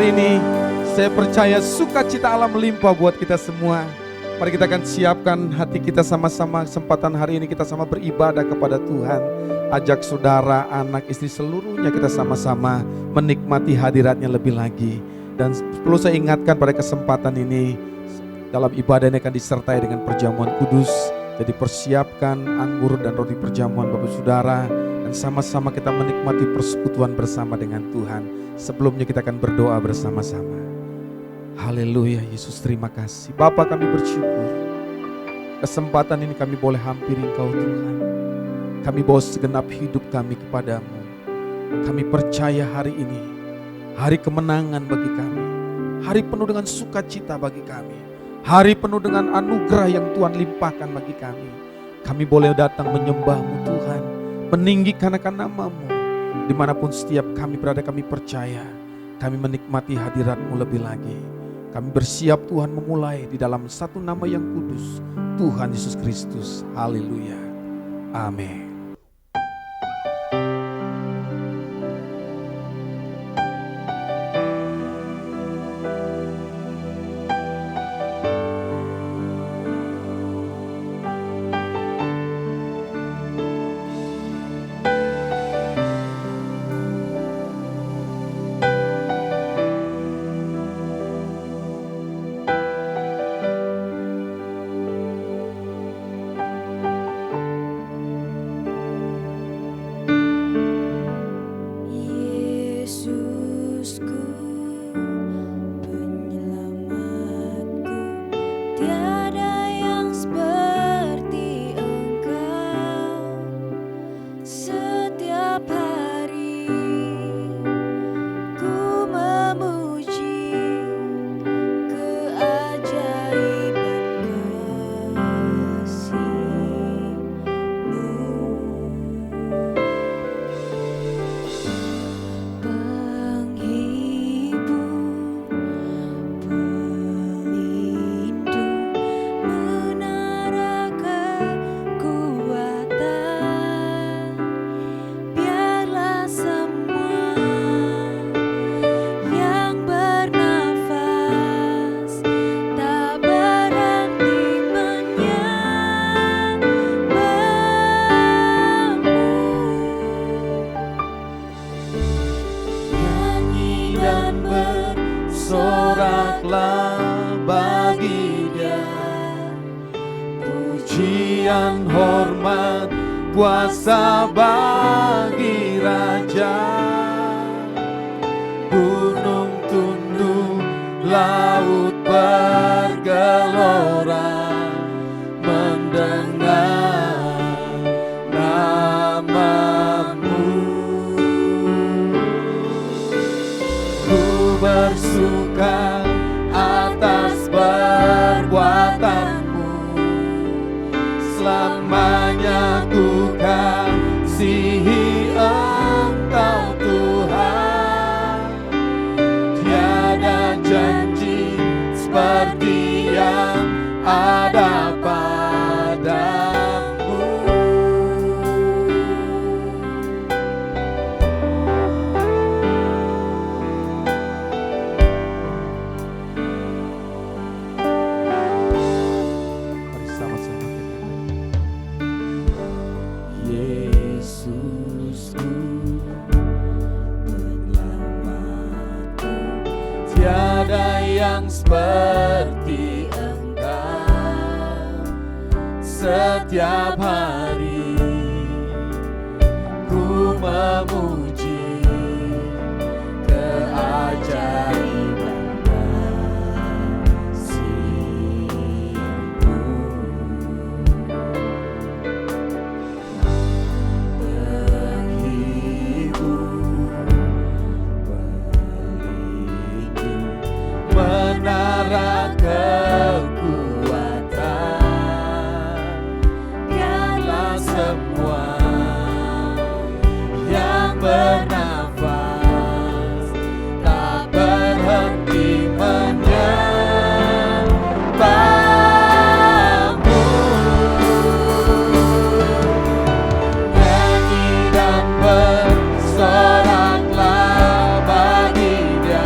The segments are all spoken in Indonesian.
hari ini saya percaya sukacita Allah melimpah buat kita semua. Mari kita akan siapkan hati kita sama-sama. Kesempatan hari ini kita sama beribadah kepada Tuhan. Ajak saudara, anak, istri seluruhnya kita sama-sama menikmati hadiratnya lebih lagi. Dan perlu saya ingatkan pada kesempatan ini, dalam ibadah ini akan disertai dengan perjamuan kudus. Jadi persiapkan anggur dan roti perjamuan Bapak Saudara. Dan sama-sama kita menikmati persekutuan bersama dengan Tuhan. Sebelumnya kita akan berdoa bersama-sama. Haleluya, Yesus terima kasih. Bapa, kami bersyukur. Kesempatan ini kami boleh hampiri Engkau Tuhan. Kami bawa segenap hidup kami kepadamu. Kami percaya hari ini hari kemenangan bagi kami. Hari penuh dengan sukacita bagi kami. Hari penuh dengan anugerah yang Tuhan limpahkan bagi kami. Kami boleh datang menyembah-Mu Tuhan, meninggikan akan nama-Mu. Dimanapun setiap kami berada, kami percaya kami menikmati hadirat-Mu lebih lagi. Kami bersiap Tuhan memulai di dalam satu nama yang kudus, Tuhan Yesus Kristus. Haleluya. Amin. Kuasa bagi Raja, gunung tunduk, laut bergelora, mendengar nama-Mu. Ku bersuka atas perbuatan-Mu, selamanya ku kasihi Engkau Tuhan. Tiada janji seperti yang ada padamu. Mari sama-sama kita. Yesusku, penyelamatku, tiada yang seperti Engkau. Setiap hari ku memuji keajaiban kasih-Mu. Menara kekuatan, biarlah semua yang bernafas tak berhenti menyembah-Mu. Nyanyi dan bersoraklah bagi Dia.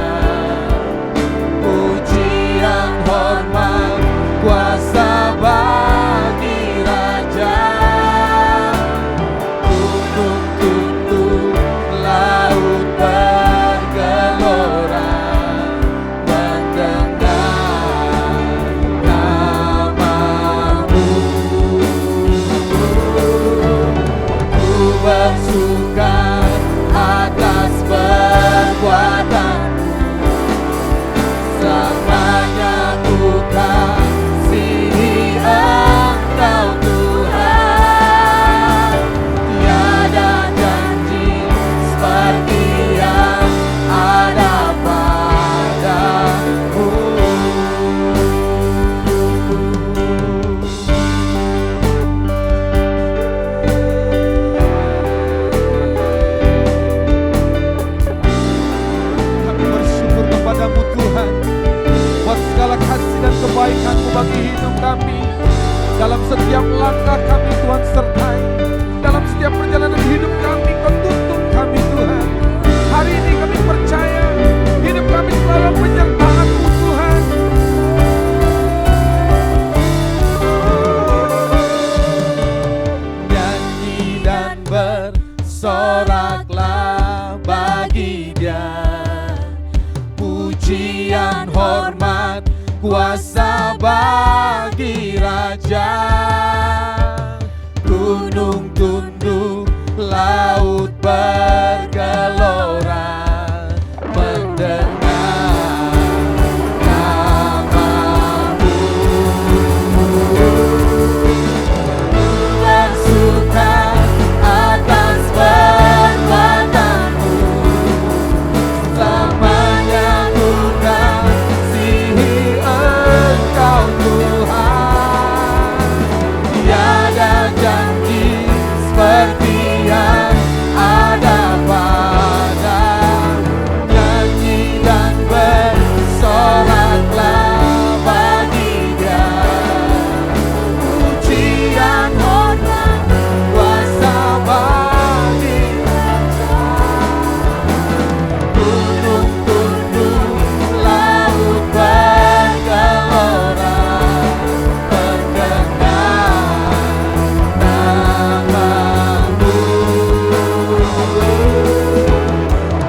hidup kami. Dalam setiap langkah kami Tuhan sertai. Dalam setiap perjalanan hidup kami Kau tuntun kami Tuhan. Hari ini kami percaya hidup kami selalu penyertaan-Mu Tuhan. Nyanyi dan bersoraklah bagi Dia, pujian, hormat, kuasa bagi Raja. Gunung tunduk, laut bergelora, mendengar nama-Mu. Bersuka atas perbuatan-Mu, selamanya ku kasihi Engkau Tuhan. Tiada janji seperti yang ada padamu. Nyanyi dan bersoraklah bagi Dia, pujian, hormat, kuasa bagi Raja. Gunung tunduk, laut bergelora, mendengar nama-Mu.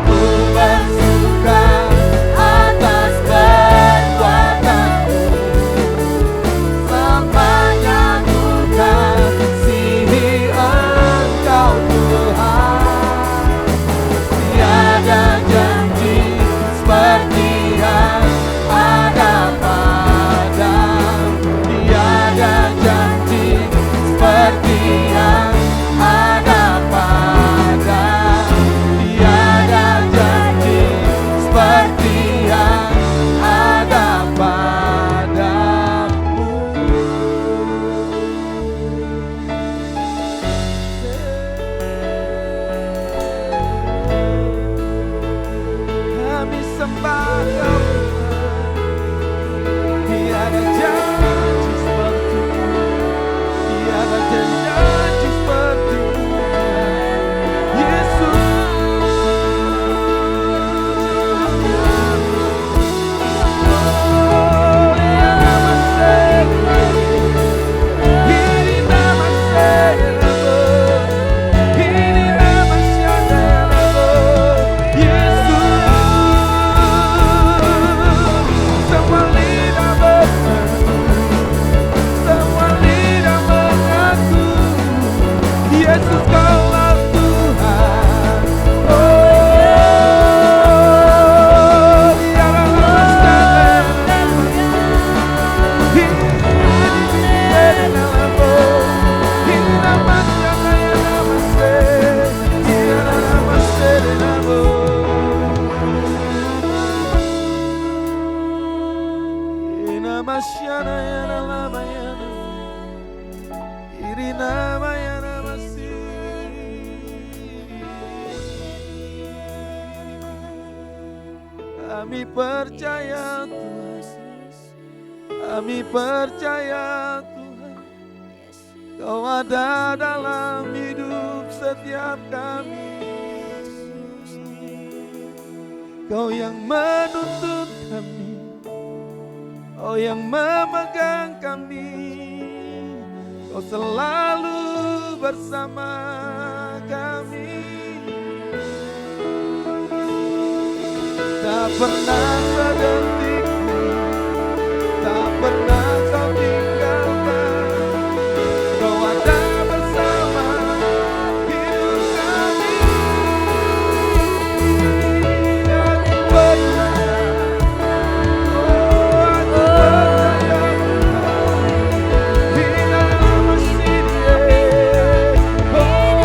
Ku bersuka atas perbuatan-Mu, selamanya ku kasihi Engkau Tuhan. Tiada janji seperti yang ada padamu. Tiada janji seperti yang ada padamu. Tiada janji seperti yang ada padamu. Kami sembah Kau Tuhan. Tiada janji seperti-Mu, tiada janji seperti-Mu, Yesus. Oh, ya namaste, ini namaste, ini namaste, Yesus. Semua lidah berseru, semua lidah mengaku, Yesus Kaulah Tuhan. Oh, dia namaste, ini namaste, ini namaste, dia namaste, Namasyana ya nalamayana, Irinama ya namasi. Kami percaya Tuhan, kami percaya Tuhan, Kau ada dalam hidup setiap kami. Kau yang menuntun kami, Kau yang memegang kami, Kau selalu bersama kami. Tak pernah sedetik, tak pernah Kau tinggalkan. Kau ada bersama hidup kami. Aku percaya, oh aku percaya di dalam mesinnya. Oh,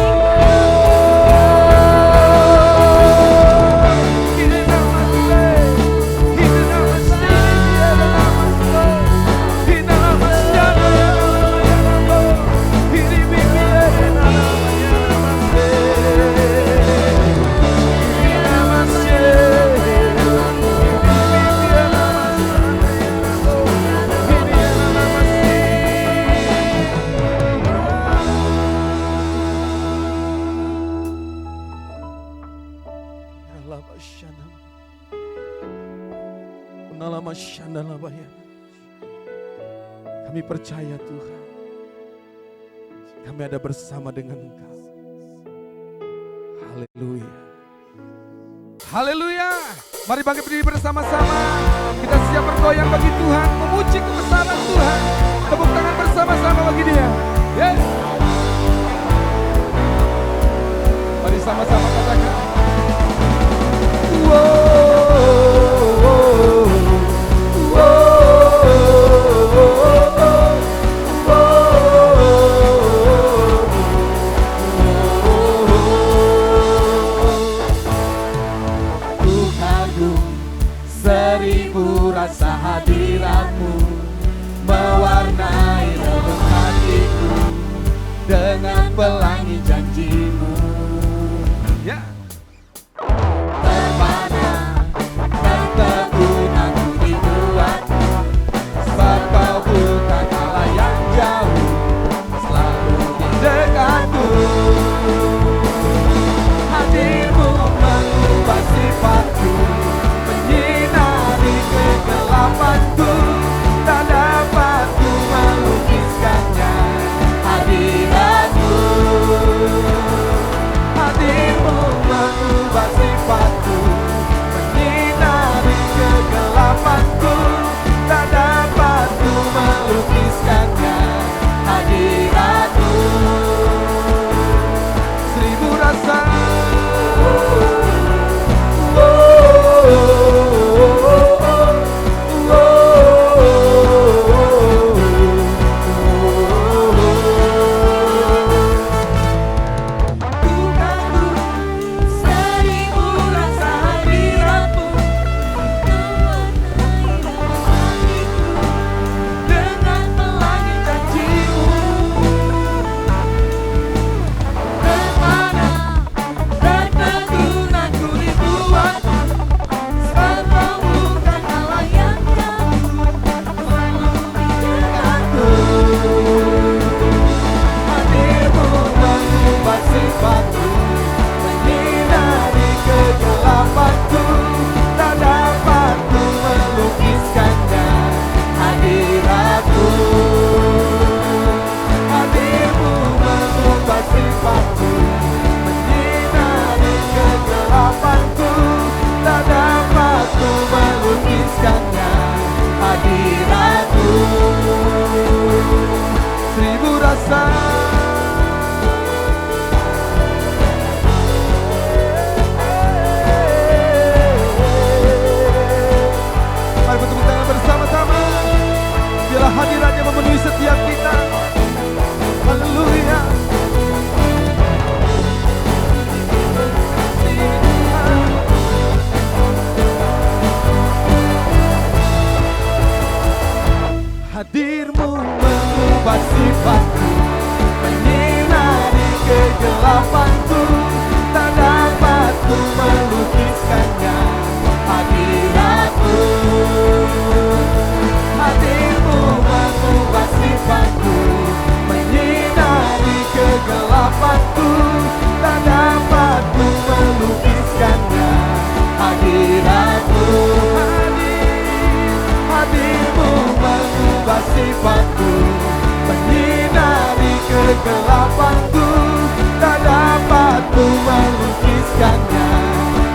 ini namaste, ini namaste. Kami percaya Tuhan, kami ada bersama dengan Engkau. Haleluya. Haleluya. Mari bangkit berdiri bersama-sama. Kita siap bergoyang bagi Tuhan, memuji kebesaran Tuhan. Tepuk tangan bersama-sama bagi Dia. Yes. Mari sama-sama katakan. Seribu rasa hadirat-Mu mewarnai relung hatiku dengan pelangi janji-Mu. Ya. Terpana dan tekun aku dibuatmu, sebab Kau bukan Allah yang jauh, selalu di dekatku. Hadir-Mu mengubah sifatku, menyinari kegelapanku, tak dapat ku melukiskannya hadirat-Mu. Hadir-Mu mengubah sifatku, menyinari kegelapanku, tak dapat ku melukiskannya hadirat-Mu. Seribu rasa sifatku, menyinari kegelapanku, tak dapat ku melukiskannya hadirat-Mu. Hadir-Mu mengubah sifatku, menyinari kegelapanku, tak dapat ku melukiskannya hadirat-Mu. Seribu rasa hadiratnya memenuhi setiap kita. Haleluya. Hadir-Mu mengubah sifatku, menyinari kegelapanku, tak dapat ku melukiskannya hadirat-Mu. Hadir-Mu mengubah sifatku, menyinari kegelapanku, tak dapat ku melukiskannya hadirat-Mu. Hadir-Mu mengubah sifatku, menyinari kegelapanku, tak dapat ku melukiskannya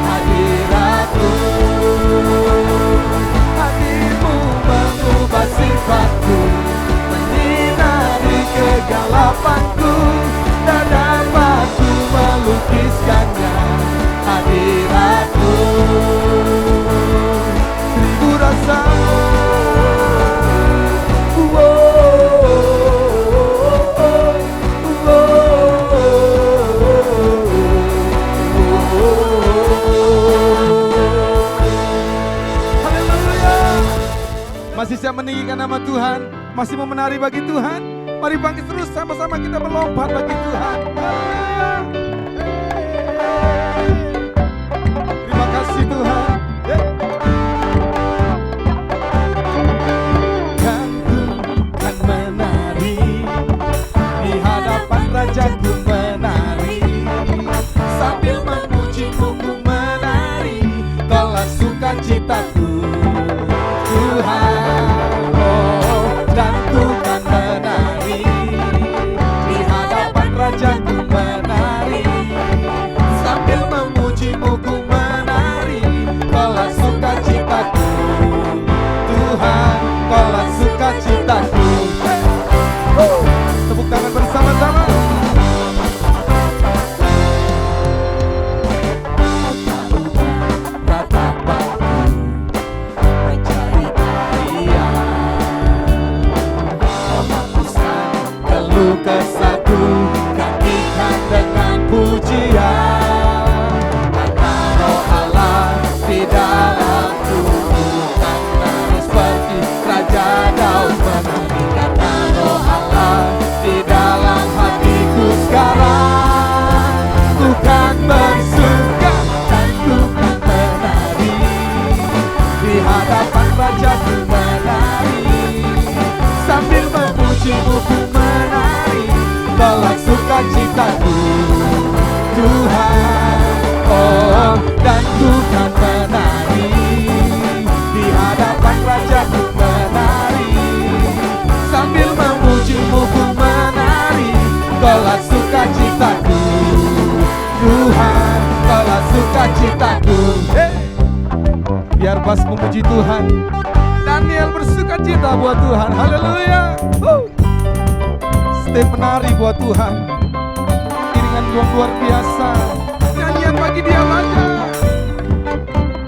hadirat-Mu. Hadir-Mu mengubah sifatku, menyinari kegelapanku, tak dapat ku melukiskannya hadirat-Mu. Seribu rasa masih siap meninggikan nama Tuhan, masih mau menari bagi Tuhan. Mari bangkit terus sama-sama kita melompat bagi Tuhan. Terima kasih Tuhan. Dan ku kan menari di hadapan Rajaku, menari sambil memuji-Mu, ku menari, telah sukacitaku. Ku Tuhan. Oh, dan ku kan menari di hadapan Rajaku menari, sambil memuji-Mu ku menari. Kaulah sukacitaku, Tuhan, Kaulah sukacitaku. Tepuk tangan bersama-sama. Kesatu gantikan dengan pujian, karena Roh Allah di dalamku kan menari seperti Raja Daud menari. Karena Roh Allah di dalam hatiku sekarang, ku kan bersuka dan ku kan menari di hadapan Rajaku menari, sambil memuji-Mu ku menari. Kaulah sukacitaku, Tuhan. Oh, dan ku kan menari di hadapan Rajaku menari, sambil memuji-Mu ku menari. Kaulah sukacitaku, Tuhan. Kaulah sukacitaku. Biar pas memuji Tuhan, Daniel bersukacita buat Tuhan. Haleluya. Step menari buat Tuhan, iringan gong luar biasa, nyanyian bagi Dia Raja.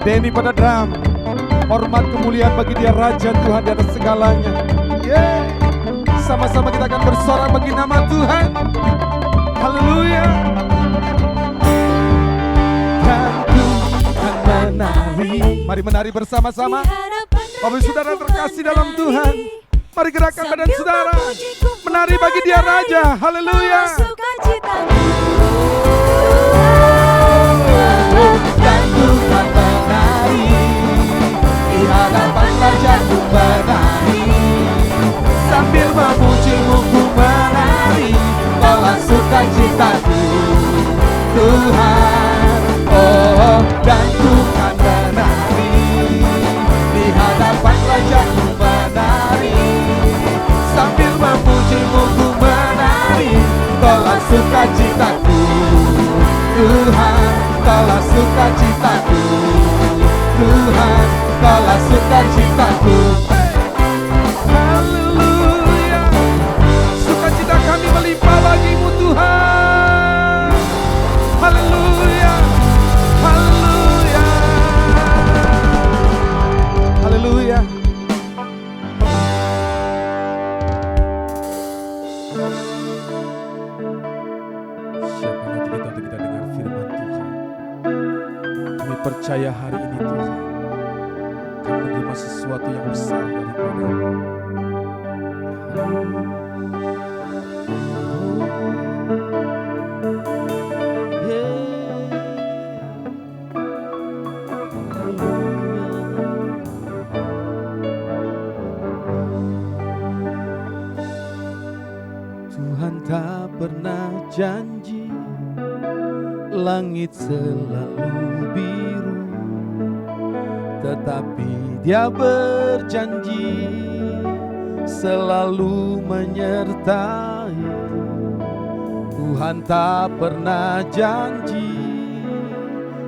Denny pada drum, hormat kemuliaan bagi Dia Raja Tuhan di atas segalanya. Sama-sama kita akan bersorak bagi nama Tuhan. Haleluya. Dan ku akan menari. Mari menari bersama-sama. Bapak saudara terkasih dalam Tuhan, mari gerakkan badan saudara, menari bagi Dia Raja. Haleluya. Dan ku kan menari di hadapan Rajaku menari, sambil memuji-Mu ku menari. Kaulah sukacitaku, Tuhan. Oh, dan ku kan menari di hadapan Rajaku menari, sambil memuji-Mu ku menari. Kaulah sukacitaku, Tuhan. Kaulah sukacitaku, Tuhan. Kaulah sukacitaku. Haleluya. Sukacita kami melimpah bagi-Mu Tuhan. Haleluya. Haleluya. Haleluya. Siapkan hati kita untuk kita dengar firman Tuhan. Kami percaya hari ini Tuhan akan menerima sesuatu yang besar daripada-Mu. Tuhan tak pernah janji langit selalu biru, tetapi Dia berjanji selalu menyertai. Tuhan tak pernah janji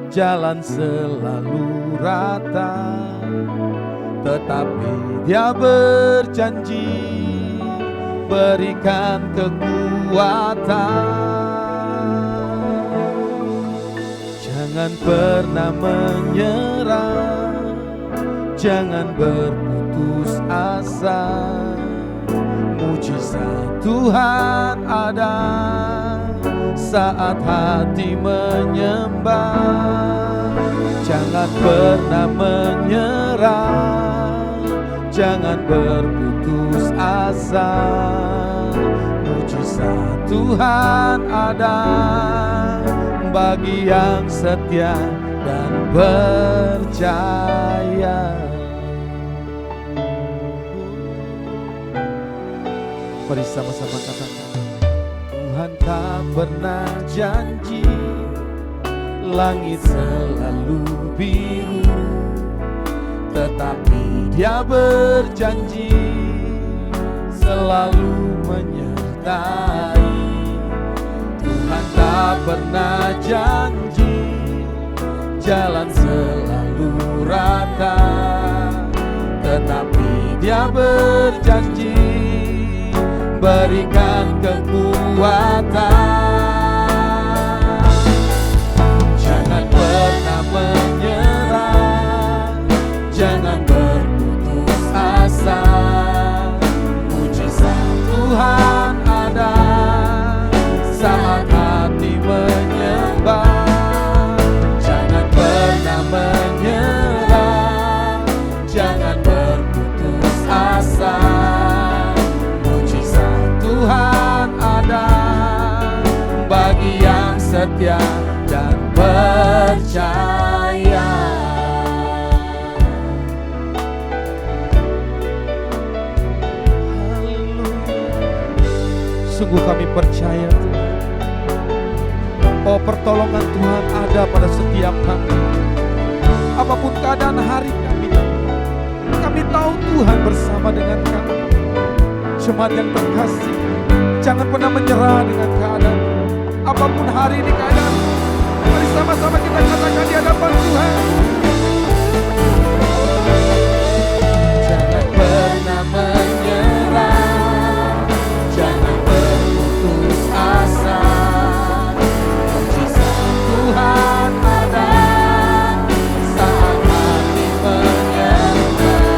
jalan selalu rata, tetapi Dia berjanji berikan kekuatan. Jangan pernah menyerah, jangan berputus asa. Mujizat Tuhan ada saat hati menyembah. Jangan pernah menyerah, jangan berputus asa. Mujizat Tuhan ada bagi yang setia dan percaya. Mari sama-sama katakan, Tuhan tak pernah janji langit selalu biru, tetapi Dia berjanji selalu menyertai. Tuhan tak pernah janji jalan selalu rata, tetapi Dia berjanji berikan kekuatan. Jangan pernah menyerah, jangan berputus asa. Mujizat Tuhan ada saat hati menyembah. Jangan pernah menyerah, jangan berputus asa. Mujizat Tuhan ada bagi yang setia dan percaya. Sungguh kami percaya Tuhan, oh pertolongan Tuhan ada pada setiap kami. Apapun keadaan hari kami tahu Tuhan bersama dengan kami. Jemaat yang terkasih, jangan pernah menyerah dengan keadaan. Apapun hari ini keadaan, mari sama-sama kita katakan di hadapan Tuhan. Jangan pernah menyerah, jangan berputus asa. Mujizat Tuhan ada saat hati menyembah.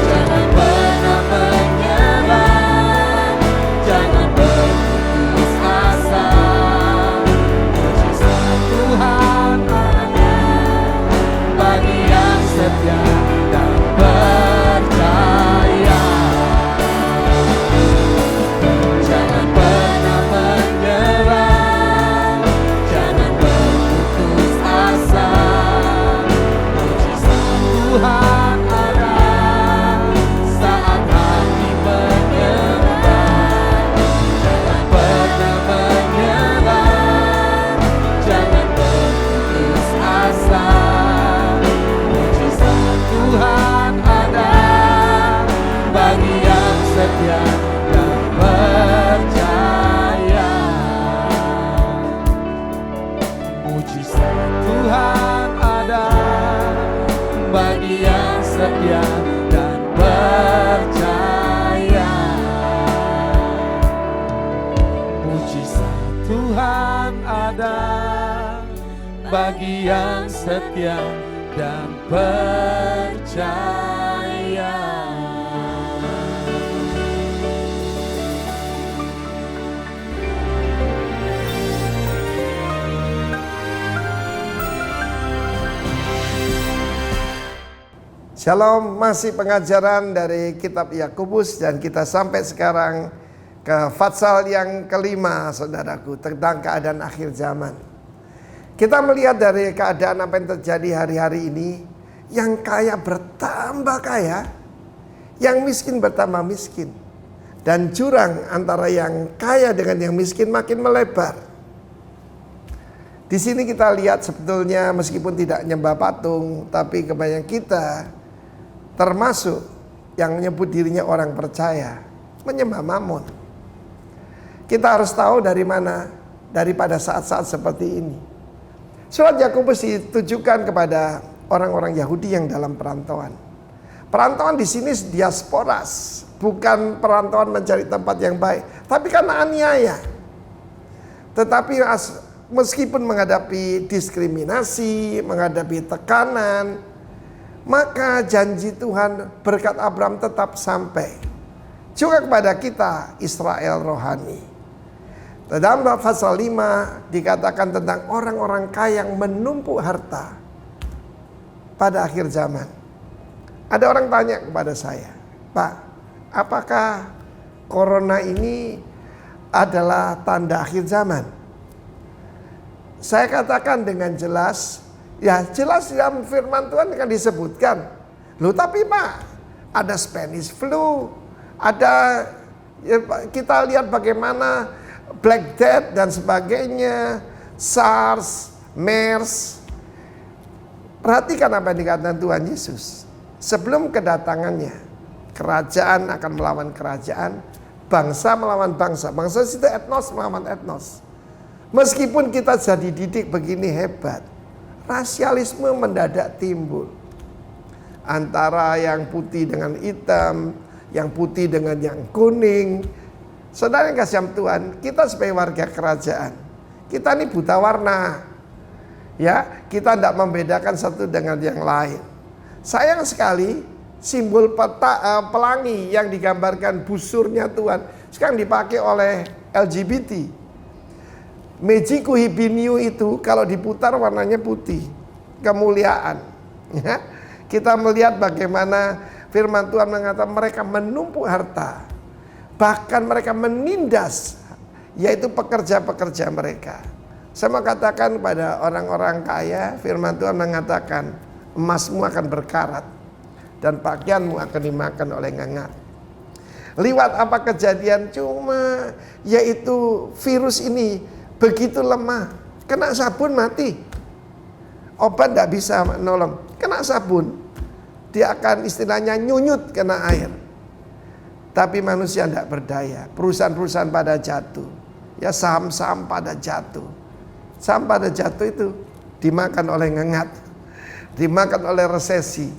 Jangan pernah menyerah, jangan berputus asa. Mujizat Tuhan ada bagi yang setia dan percaya. Jangan pernah menyerah, jangan berputus asa. Mujizat Tuhan ada saat hati menyembah. Jangan pernah menyerah, jangan berputus asa. Mujizat Tuhan ada bagi yang setia dan percaya. Mujizat Tuhan ada bagi yang setia dan percaya. Mujizat Tuhan ada bagi yang setia dan percaya. Shalom, masih pengajaran dari kitab Yakobus dan kita sampai sekarang ke Fatsal yang kelima, saudaraku, tentang keadaan akhir zaman. Kita melihat dari keadaan apa yang terjadi hari-hari ini, yang kaya bertambah kaya, yang miskin bertambah miskin, dan jurang antara yang kaya dengan yang miskin makin melebar. Di sini kita lihat sebetulnya meskipun tidak nyembah patung, tapi kebanyakan kita termasuk yang menyebut dirinya orang percaya menyembah Mammon. Kita harus tahu dari mana, daripada saat-saat seperti ini. Surat Yakobus ditujukan kepada orang-orang Yahudi yang dalam perantauan. Perantauan di sini diasporas, bukan perantauan mencari tempat yang baik, tapi karena aniaya. Tetapi meskipun menghadapi diskriminasi, menghadapi tekanan, maka janji Tuhan berkat Abraham tetap sampai juga kepada kita, Israel rohani. Dalam pasal 5 dikatakan tentang orang-orang kaya yang menumpuk harta pada akhir zaman. Ada orang tanya kepada saya, Pak, apakah corona ini adalah tanda akhir zaman? Saya katakan dengan jelas, ya jelas dalam firman Tuhan akan disebutkan. Loh tapi Pak, ada Spanish flu, ada ya, kita lihat bagaimana Black Death dan sebagainya, SARS, MERS. Perhatikan apa yang dikatakan Tuhan Yesus. sebelum kedatangannya, kerajaan akan melawan kerajaan, bangsa melawan bangsa. Bangsa itu etnos melawan etnos. Meskipun kita jadi didik begini hebat, rasialisme mendadak timbul. Antara yang putih dengan hitam, yang putih dengan yang kuning. Saudara yang kasih Tuhan, kita sebagai warga kerajaan, kita ini buta warna. Ya, kita tidak membedakan satu dengan yang lain. Sayang sekali, simbol pelangi yang digambarkan busurnya Tuhan sekarang dipakai oleh LGBT. Mejiku Hibiniu itu kalau diputar warnanya putih, kemuliaan. Ya, kita melihat bagaimana firman Tuhan mengatakan mereka menumpuk harta, bahkan mereka menindas, yaitu pekerja-pekerja mereka. Saya mau katakan pada orang-orang kaya, firman Tuhan mengatakan emasmu akan berkarat dan pakaianmu akan dimakan oleh ngangak. Liwat apa kejadian? Cuma yaitu virus ini begitu lemah, kena sabun mati. Obat tidak bisa menolong. Kena sabun, dia akan istilahnya nyunyut kena air. Tapi manusia tidak berdaya. Perusahaan-perusahaan pada jatuh. Ya, saham-saham pada jatuh. Saham pada jatuh itu dimakan oleh ngengat, dimakan oleh resesi.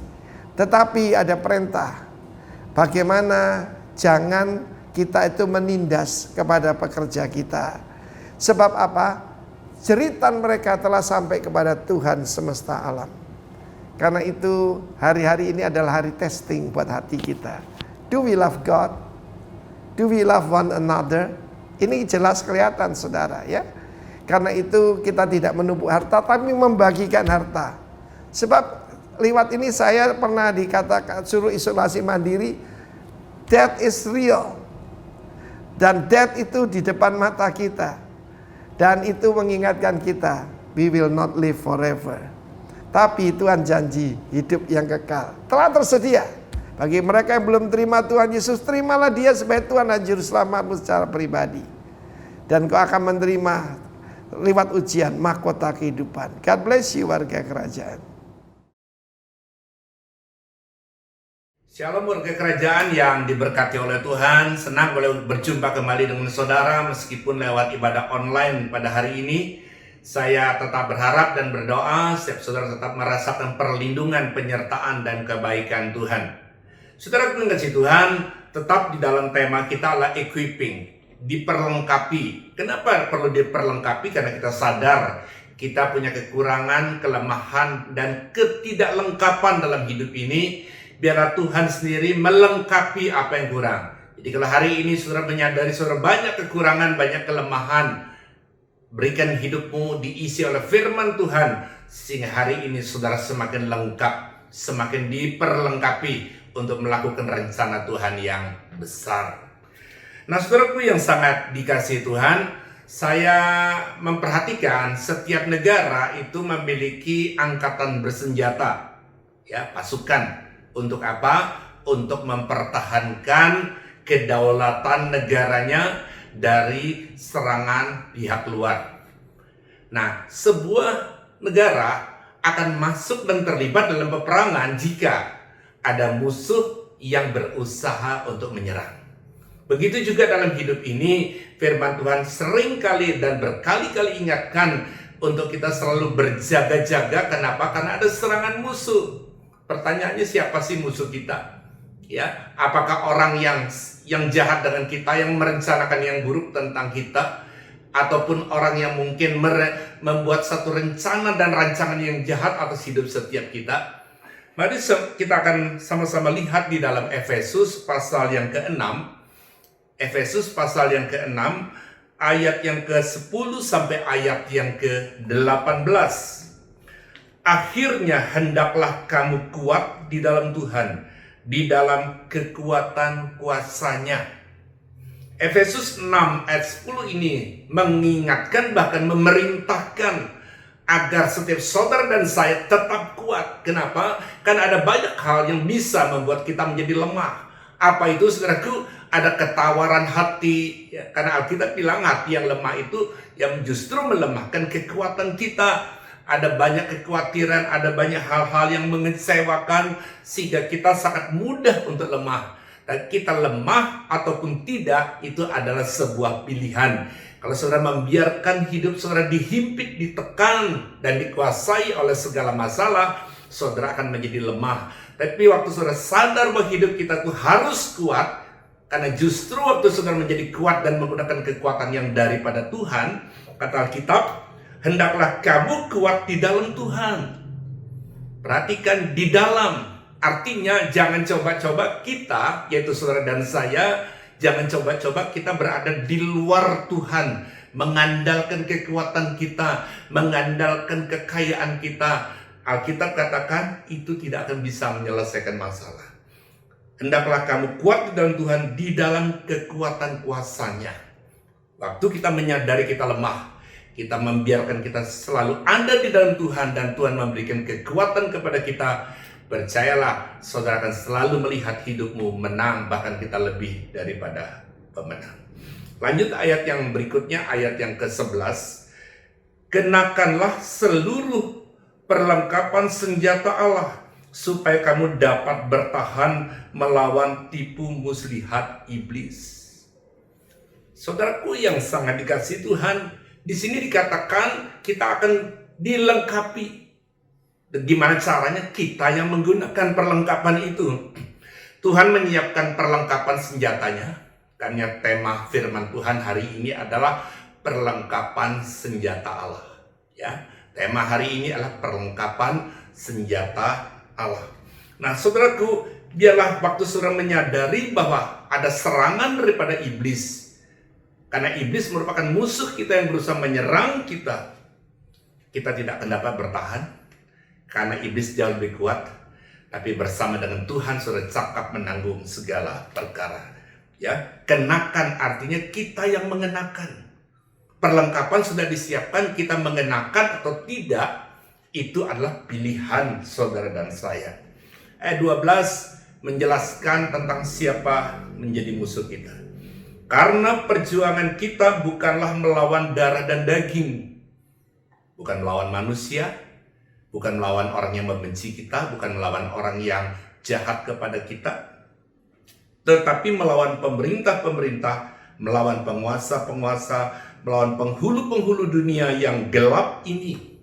Tetapi ada perintah, bagaimana jangan kita itu menindas kepada pekerja kita. Sebab apa? Jeritan mereka telah sampai kepada Tuhan semesta alam. Karena itu hari-hari ini adalah hari testing buat hati kita. Do we love God? Do we love one another? Ini jelas kelihatan saudara ya. Karena itu kita tidak menumpuk harta tapi membagikan harta. Sebab lewat ini saya pernah dikatakan suruh isolasi mandiri. Death is real. Dan death itu di depan mata kita. Dan itu mengingatkan kita, we will not live forever. Tapi Tuhan janji hidup yang kekal telah tersedia. Bagi mereka yang belum terima Tuhan Yesus, terimalah dia sebagai Tuhan dan Juru Selamatmu secara pribadi. Dan kau akan menerima lewat ujian mahkota kehidupan. God bless you warga kerajaan. Shalom warga kerajaan yang diberkati oleh Tuhan. Senang boleh berjumpa kembali dengan saudara meskipun lewat ibadah online pada hari ini. Saya tetap berharap dan berdoa setiap saudara tetap merasakan perlindungan, penyertaan dan kebaikan Tuhan. Saudara kasih Tuhan, tetap di dalam tema kita adalah equipping, diperlengkapi. Kenapa perlu diperlengkapi? Karena kita sadar kita punya kekurangan, kelemahan dan ketidaklengkapan dalam hidup ini. Biarlah Tuhan sendiri melengkapi apa yang kurang. Jadi kalau hari ini saudara menyadari saudara banyak kekurangan, banyak kelemahan, berikan hidupmu diisi oleh firman Tuhan, sehingga hari ini saudara semakin lengkap, semakin diperlengkapi untuk melakukan rencana Tuhan yang besar. Nah saudaraku yang sangat dikasihi Tuhan, saya memperhatikan setiap negara itu memiliki angkatan bersenjata, ya, pasukan. Untuk apa? Untuk mempertahankan kedaulatan negaranya dari serangan pihak luar. Nah, sebuah negara akan masuk dan terlibat dalam peperangan jika ada musuh yang berusaha untuk menyerang. Begitu juga dalam hidup ini, firman Tuhan seringkali dan berkali-kali ingatkan untuk kita selalu berjaga-jaga. Kenapa? Karena ada serangan musuh. Pertanyaannya, siapa sih musuh kita? Ya, apakah orang yang jahat dengan kita, yang merencanakan yang buruk tentang kita, ataupun orang yang mungkin membuat satu rencana dan rancangan yang jahat atas hidup setiap kita? Mari kita akan sama-sama lihat di dalam Efesus pasal yang ke-6. Efesus pasal yang ke-6 ayat yang ke-10 sampai ayat yang ke-18. Akhirnya hendaklah kamu kuat di dalam Tuhan, di dalam kekuatan kuasa-Nya. Efesus 6 ayat 10 ini mengingatkan bahkan memerintahkan agar setiap saudara dan saya tetap kuat. Kenapa? Karena ada banyak hal yang bisa membuat kita menjadi lemah. Apa itu saudaraku? Ada ketawaran hati, ya, karena Alkitab bilang hati yang lemah itu yang justru melemahkan kekuatan kita. ada banyak kekhawatiran, ada banyak hal-hal yang mengecewakan sehingga kita sangat mudah untuk lemah. Dan kita lemah ataupun tidak itu adalah sebuah pilihan. Kalau saudara membiarkan hidup saudara dihimpit, ditekan, dan dikuasai oleh segala masalah, saudara akan menjadi lemah. Tapi waktu saudara sadar bahwa hidup kita itu harus kuat, karena justru waktu saudara menjadi kuat dan menggunakan kekuatan yang daripada Tuhan, kata Alkitab, hendaklah kamu kuat di dalam Tuhan. Perhatikan, di dalam. Artinya jangan coba-coba kita, yaitu saudara dan saya, jangan coba-coba kita berada di luar Tuhan, mengandalkan kekuatan kita, mengandalkan kekayaan kita. Alkitab katakan itu tidak akan bisa menyelesaikan masalah. Hendaklah kamu kuat di dalam Tuhan, di dalam kekuatan kuasa-Nya. Waktu kita menyadari kita lemah, kita membiarkan kita selalu ada di dalam Tuhan, dan Tuhan memberikan kekuatan kepada kita, percayalah, saudara akan selalu melihat hidupmu menang, bahkan kita lebih daripada pemenang. Lanjut ayat yang berikutnya, ayat yang ke-11. Kenakanlah seluruh perlengkapan senjata Allah, supaya kamu dapat bertahan melawan tipu muslihat iblis. Saudaraku yang sangat dikasihi Tuhan, di sini dikatakan kita akan dilengkapi. Dan gimana caranya? Kita yang menggunakan perlengkapan itu. Tuhan menyiapkan perlengkapan senjatanya. Karena tema firman Tuhan hari ini adalah perlengkapan senjata Allah. Ya, tema hari ini adalah perlengkapan senjata Allah. Nah, saudaraku, biarlah waktu saudara menyadari bahwa ada serangan daripada iblis. Karena iblis merupakan musuh kita yang berusaha menyerang kita. Kita tidak akan dapat bertahan. Karena iblis jauh lebih kuat. Tapi bersama dengan Tuhan saudara cakap menanggung segala perkara. Ya, kenakan artinya kita yang mengenakan. Perlengkapan sudah disiapkan, kita mengenakan atau tidak, itu adalah pilihan saudara dan saya. Ayat 12 menjelaskan tentang siapa menjadi musuh kita. Karena perjuangan kita bukanlah melawan darah dan daging. Bukan melawan manusia, bukan melawan orang yang membenci kita, bukan melawan orang yang jahat kepada kita, tetapi melawan pemerintah-pemerintah, melawan penguasa-penguasa, melawan penghulu-penghulu dunia yang gelap ini.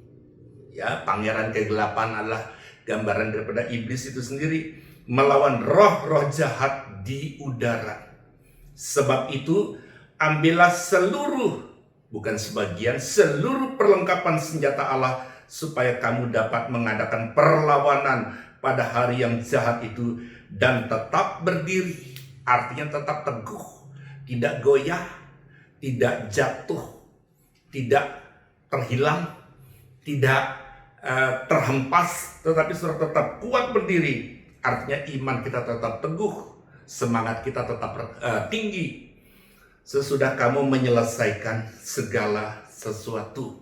Ya, pangeran kegelapan adalah gambaran daripada iblis itu sendiri, melawan roh-roh jahat di udara. Sebab itu, ambillah seluruh, bukan sebagian, seluruh perlengkapan senjata Allah, supaya kamu dapat mengadakan perlawanan pada hari yang jahat itu, dan tetap berdiri. Artinya tetap teguh, tidak goyah, tidak jatuh, tidak terhilang, tidak terhempas, tetapi sudah tetap kuat berdiri. Artinya iman kita tetap teguh, semangat kita tetap tinggi. Sesudah kamu menyelesaikan segala sesuatu.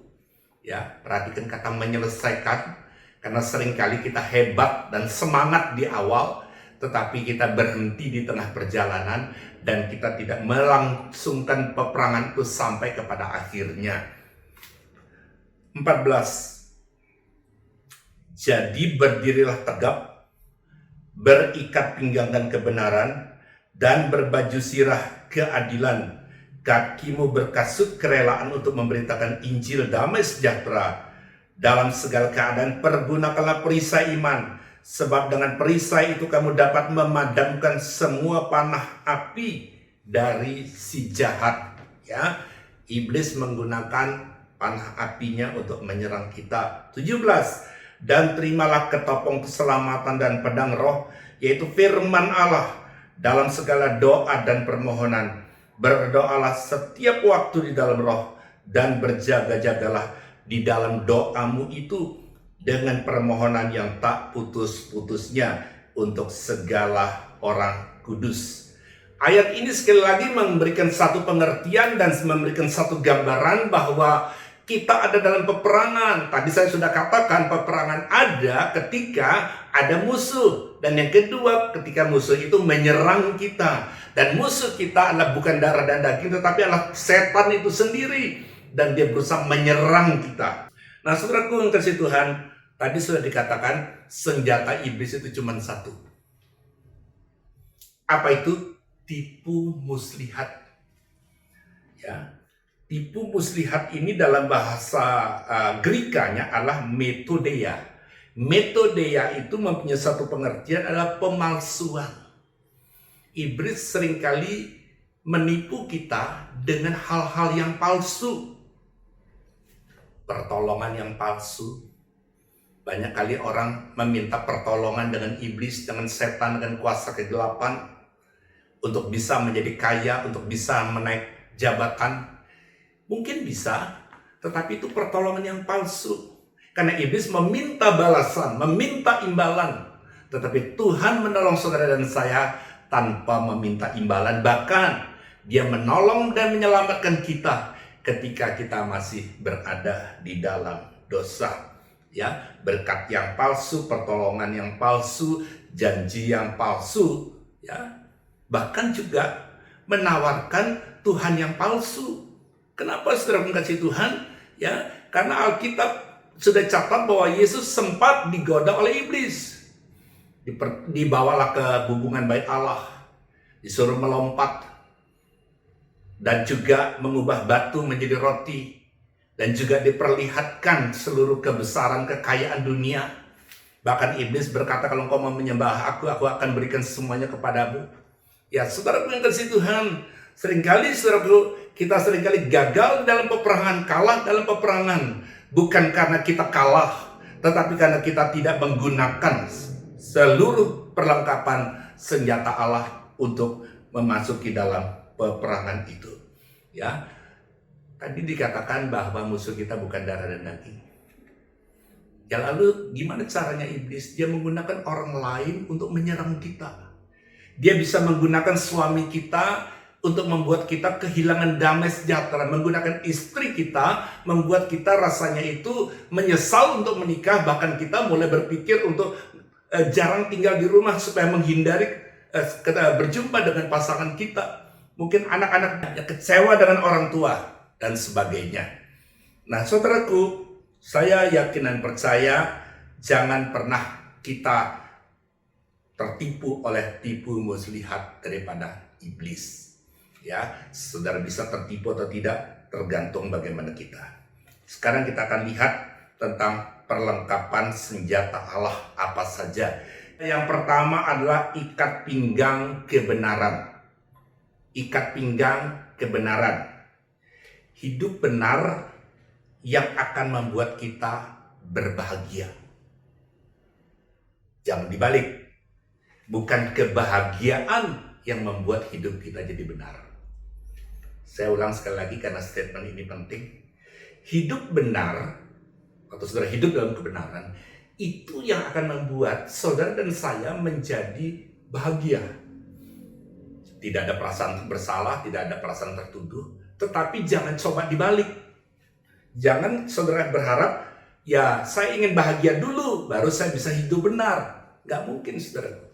Ya, perhatikan kata menyelesaikan, karena seringkali kita hebat dan semangat di awal, tetapi kita berhenti di tengah perjalanan dan kita tidak melangsungkan peperangan itu sampai kepada akhirnya. 14. Jadi berdirilah tegap, berikat pinggang dan kebenaran, dan berbaju sirah keadilan. Kakimu berkasut kerelaan untuk memberitakan Injil damai sejahtera. Dalam segala keadaan pergunakanlah perisai iman, sebab dengan perisai itu kamu dapat memadamkan semua panah api dari si jahat. Ya, iblis menggunakan panah apinya untuk menyerang kita. 17. Dan terimalah ketopong keselamatan dan pedang roh, yaitu firman Allah, dalam segala doa dan permohonan. Berdoalah setiap waktu di dalam roh, dan berjaga-jagalah di dalam doamu itu dengan permohonan yang tak putus-putusnya untuk segala orang kudus. Ayat ini sekali lagi memberikan satu pengertian dan memberikan satu gambaran bahwa kita ada dalam peperangan. Tadi saya sudah katakan peperangan ada ketika ada musuh. Dan yang kedua, ketika musuh itu menyerang kita. Dan musuh kita adalah bukan darah dan daging, tetapi adalah setan itu sendiri. Dan dia berusaha menyerang kita. Nah, saudaraku yang kasih Tuhan, tadi sudah dikatakan senjata iblis itu cuma satu. Apa itu? Tipu muslihat. Ya, tipu muslihat ini dalam bahasa Grekanya adalah metodeia. Metodeia itu mempunyai satu pengertian adalah pemalsuan. Iblis seringkali menipu kita dengan hal-hal yang palsu. Pertolongan yang palsu. Banyak kali orang meminta pertolongan dengan iblis, dengan setan, dengan kuasa kegelapan untuk bisa menjadi kaya, untuk bisa menaik jabatan. Mungkin bisa, tetapi itu pertolongan yang palsu. Karena iblis meminta balasan, meminta imbalan. Tetapi Tuhan menolong saudara dan saya tanpa meminta imbalan. Bahkan Dia menolong dan menyelamatkan kita ketika kita masih berada di dalam dosa. Ya, berkat yang palsu, pertolongan yang palsu, janji yang palsu, ya. Bahkan juga menawarkan Tuhan yang palsu. Kenapa saudara mengasihi Tuhan? Ya, karena Alkitab sudah catat bahwa Yesus sempat digoda oleh iblis. Dibawalah ke hubungan bait Allah, disuruh melompat, dan juga mengubah batu menjadi roti, dan juga diperlihatkan seluruh kebesaran kekayaan dunia. Bahkan iblis berkata, kalau engkau mau menyembah aku akan berikan semuanya kepadamu. Ya, saudara yang kasih Tuhan, kita seringkali gagal dalam peperangan, kalah dalam peperangan. Bukan karena kita kalah, tetapi karena kita tidak menggunakan seluruh perlengkapan senjata Allah untuk memasuki dalam peperangan itu. Ya, tadi dikatakan bahwa musuh kita bukan darah dan daging. Ya, lalu gimana caranya iblis? Dia menggunakan orang lain untuk menyerang kita. Dia bisa menggunakan suami kita untuk membuat kita kehilangan damai sejahtera, menggunakan istri kita, membuat kita rasanya itu menyesal untuk menikah, bahkan kita mulai berpikir untuk jarang tinggal di rumah supaya menghindari berjumpa dengan pasangan kita. Mungkin anak-anak kecewa dengan orang tua dan sebagainya. Nah, saudaraku, saya yakin dan percaya jangan pernah kita tertipu oleh tipu muslihat daripada iblis. Ya, saudara bisa tertipu atau tidak tergantung bagaimana kita. Sekarang kita akan lihat tentang perlengkapan senjata Allah apa saja. Yang pertama adalah ikat pinggang kebenaran. Ikat pinggang kebenaran. Hidup benar yang akan membuat kita berbahagia. Jangan dibalik. Bukan kebahagiaan yang membuat hidup kita jadi benar. Saya ulang sekali lagi karena statement ini penting. Hidup benar, atau saudara hidup dalam kebenaran, itu yang akan membuat saudara dan saya menjadi bahagia. Tidak ada perasaan bersalah, tidak ada perasaan tertuduh. Tetapi jangan coba dibalik. Jangan saudara berharap, ya saya ingin bahagia dulu, baru saya bisa hidup benar. Gak mungkin saudara.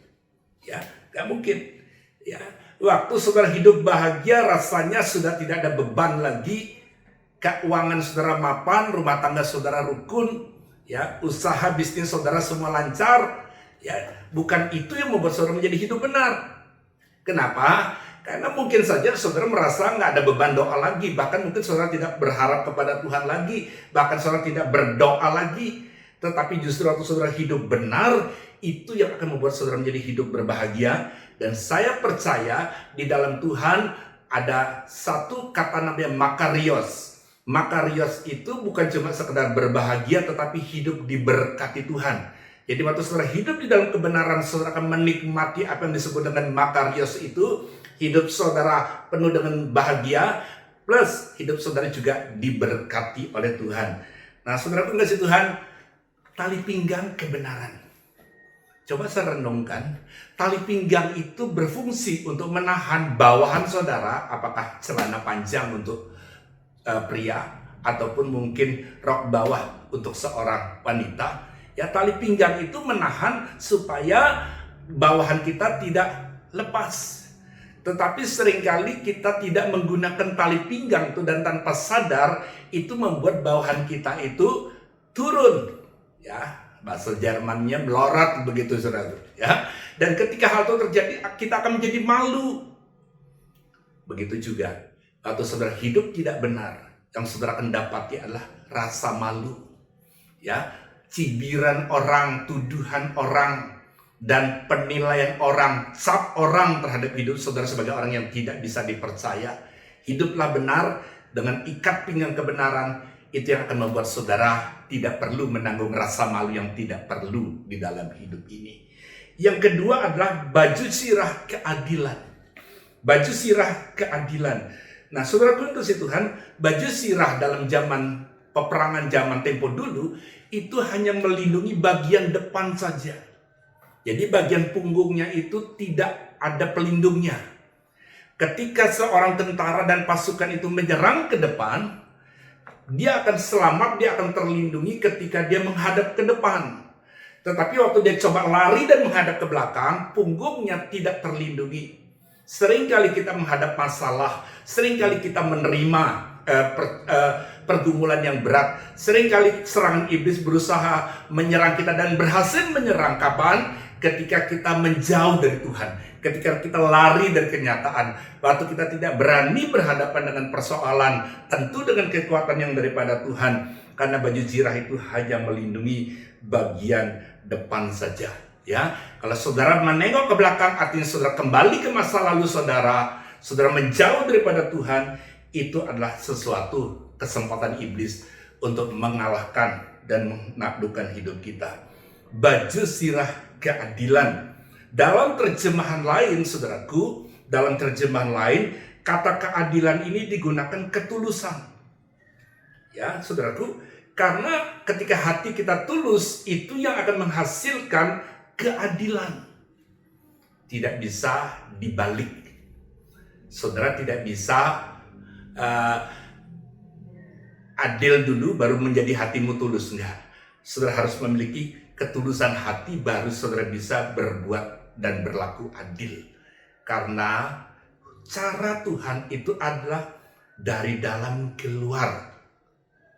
Ya, gak mungkin. Ya, waktu saudara hidup bahagia, rasanya sudah tidak ada beban lagi. Keuangan saudara mapan, rumah tangga saudara rukun, ya, usaha bisnis saudara semua lancar. Ya, bukan itu yang membuat saudara menjadi hidup benar. Kenapa? Karena mungkin saja saudara merasa nggak ada beban doa lagi. Bahkan mungkin saudara tidak berharap kepada Tuhan lagi. Bahkan saudara tidak berdoa lagi. Tetapi justru waktu saudara hidup benar, itu yang akan membuat saudara menjadi hidup berbahagia. Dan saya percaya di dalam Tuhan ada satu kata namanya makarios. Makarios itu bukan cuma sekedar berbahagia, tetapi hidup diberkati Tuhan. Jadi waktu saudara hidup di dalam kebenaran, saudara akan menikmati apa yang disebut dengan makarios itu. Hidup saudara penuh dengan bahagia, plus hidup saudara juga diberkati oleh Tuhan. Nah, saudara kasih Tuhan, tali pinggang kebenaran. Coba saya renungkan, tali pinggang itu berfungsi untuk menahan bawahan saudara, apakah celana panjang untuk pria, ataupun mungkin rok bawah untuk seorang wanita. Ya, tali pinggang itu menahan supaya bawahan kita tidak lepas. Tetapi seringkali kita tidak menggunakan tali pinggang itu, dan tanpa sadar itu membuat bawahan kita itu turun, ya bahasa Jermannya melorot begitu saudara, ya. Dan ketika hal itu terjadi, kita akan menjadi malu. Begitu juga atau saudara hidup tidak benar, yang saudara akan dapati adalah rasa malu, ya, cibiran orang, tuduhan orang, dan penilaian orang, cap orang terhadap hidup saudara sebagai orang yang tidak bisa dipercaya. Hiduplah benar dengan ikat pinggang kebenaran, itu yang akan membuat saudara tidak perlu menanggung rasa malu yang tidak perlu di dalam hidup ini. Yang kedua adalah baju sirah keadilan. Baju sirah keadilan. Nah, saudaraku yang kasih Tuhan, baju sirah dalam zaman peperangan zaman tempo dulu itu hanya melindungi bagian depan saja. Jadi bagian punggungnya itu tidak ada pelindungnya. Ketika seorang tentara dan pasukan itu menyerang ke depan, dia akan selamat, dia akan terlindungi ketika dia menghadap ke depan. Tetapi waktu dia coba lari dan menghadap ke belakang, punggungnya tidak terlindungi. Seringkali kita menghadap masalah, seringkali kita menerima pergumulan yang berat, seringkali serangan iblis berusaha menyerang kita dan berhasil menyerang kapan? Ketika kita menjauh dari Tuhan, ketika kita lari dari kenyataan, waktu kita tidak berani berhadapan dengan persoalan, tentu dengan kekuatan yang daripada Tuhan, karena baju zirah itu hanya melindungi bagian depan saja. Ya, kalau saudara menengok ke belakang, artinya saudara kembali ke masa lalu saudara, saudara menjauh daripada Tuhan, itu adalah sesuatu kesempatan iblis untuk mengalahkan dan menaklukkan hidup kita. Baju sirah keadilan. Dalam terjemahan lain, saudaraku, dalam terjemahan lain, kata keadilan ini digunakan ketulusan. Ya, saudaraku, karena ketika hati kita tulus, itu yang akan menghasilkan keadilan. Tidak bisa dibalik. Saudara tidak bisa adil dulu baru menjadi hatimu tulus. Enggak. Saudara harus memiliki ketulusan hati baru saudara bisa berbuat dan berlaku adil. Karena cara Tuhan itu adalah dari dalam keluar.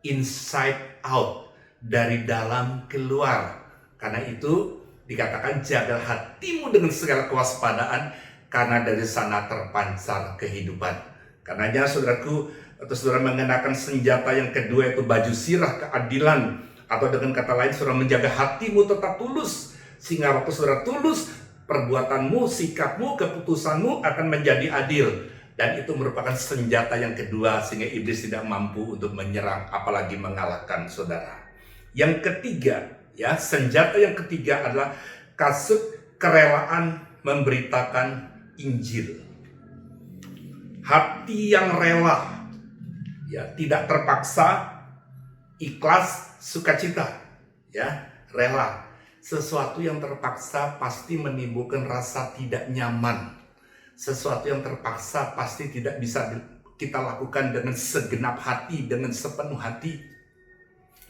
Inside out. Dari dalam keluar. Karena itu dikatakan jaga hatimu dengan segala kewaspadaan, karena dari sana terpancar kehidupan. Karenanya saudaraku, atau saudara mengenakan senjata yang kedua, yaitu baju sirah keadilan, atau dengan kata lain saudara menjaga hatimu tetap tulus, sehingga waktu saudara tulus, perbuatanmu, sikapmu, keputusanmu akan menjadi adil. Dan itu merupakan senjata yang kedua, sehingga iblis tidak mampu untuk menyerang apalagi mengalahkan saudara. Yang ketiga, ya, senjata yang ketiga adalah kasut kerelaan memberitakan Injil. Hati yang rela, ya, tidak terpaksa, ikhlas, sukacita, ya, rela. Sesuatu yang terpaksa pasti menimbulkan rasa tidak nyaman. Sesuatu yang terpaksa pasti tidak bisa kita lakukan dengan segenap hati, dengan sepenuh hati.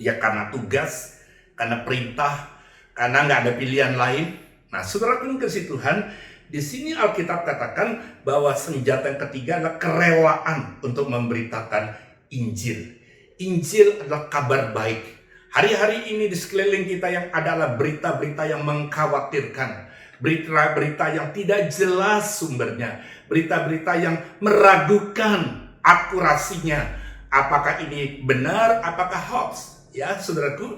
Ya, karena tugas, karena perintah, karena nggak ada pilihan lain. Nah, saudara yang kasih Tuhan, di sini Alkitab katakan bahwa senjata yang ketiga adalah kerelaan untuk memberitakan Injil. Injil adalah kabar baik. Hari-hari ini di sekeliling kita yang adalah berita-berita yang mengkhawatirkan, berita-berita yang tidak jelas sumbernya, berita-berita yang meragukan akurasinya. Apakah ini benar, apakah hoax? Ya, saudaraku,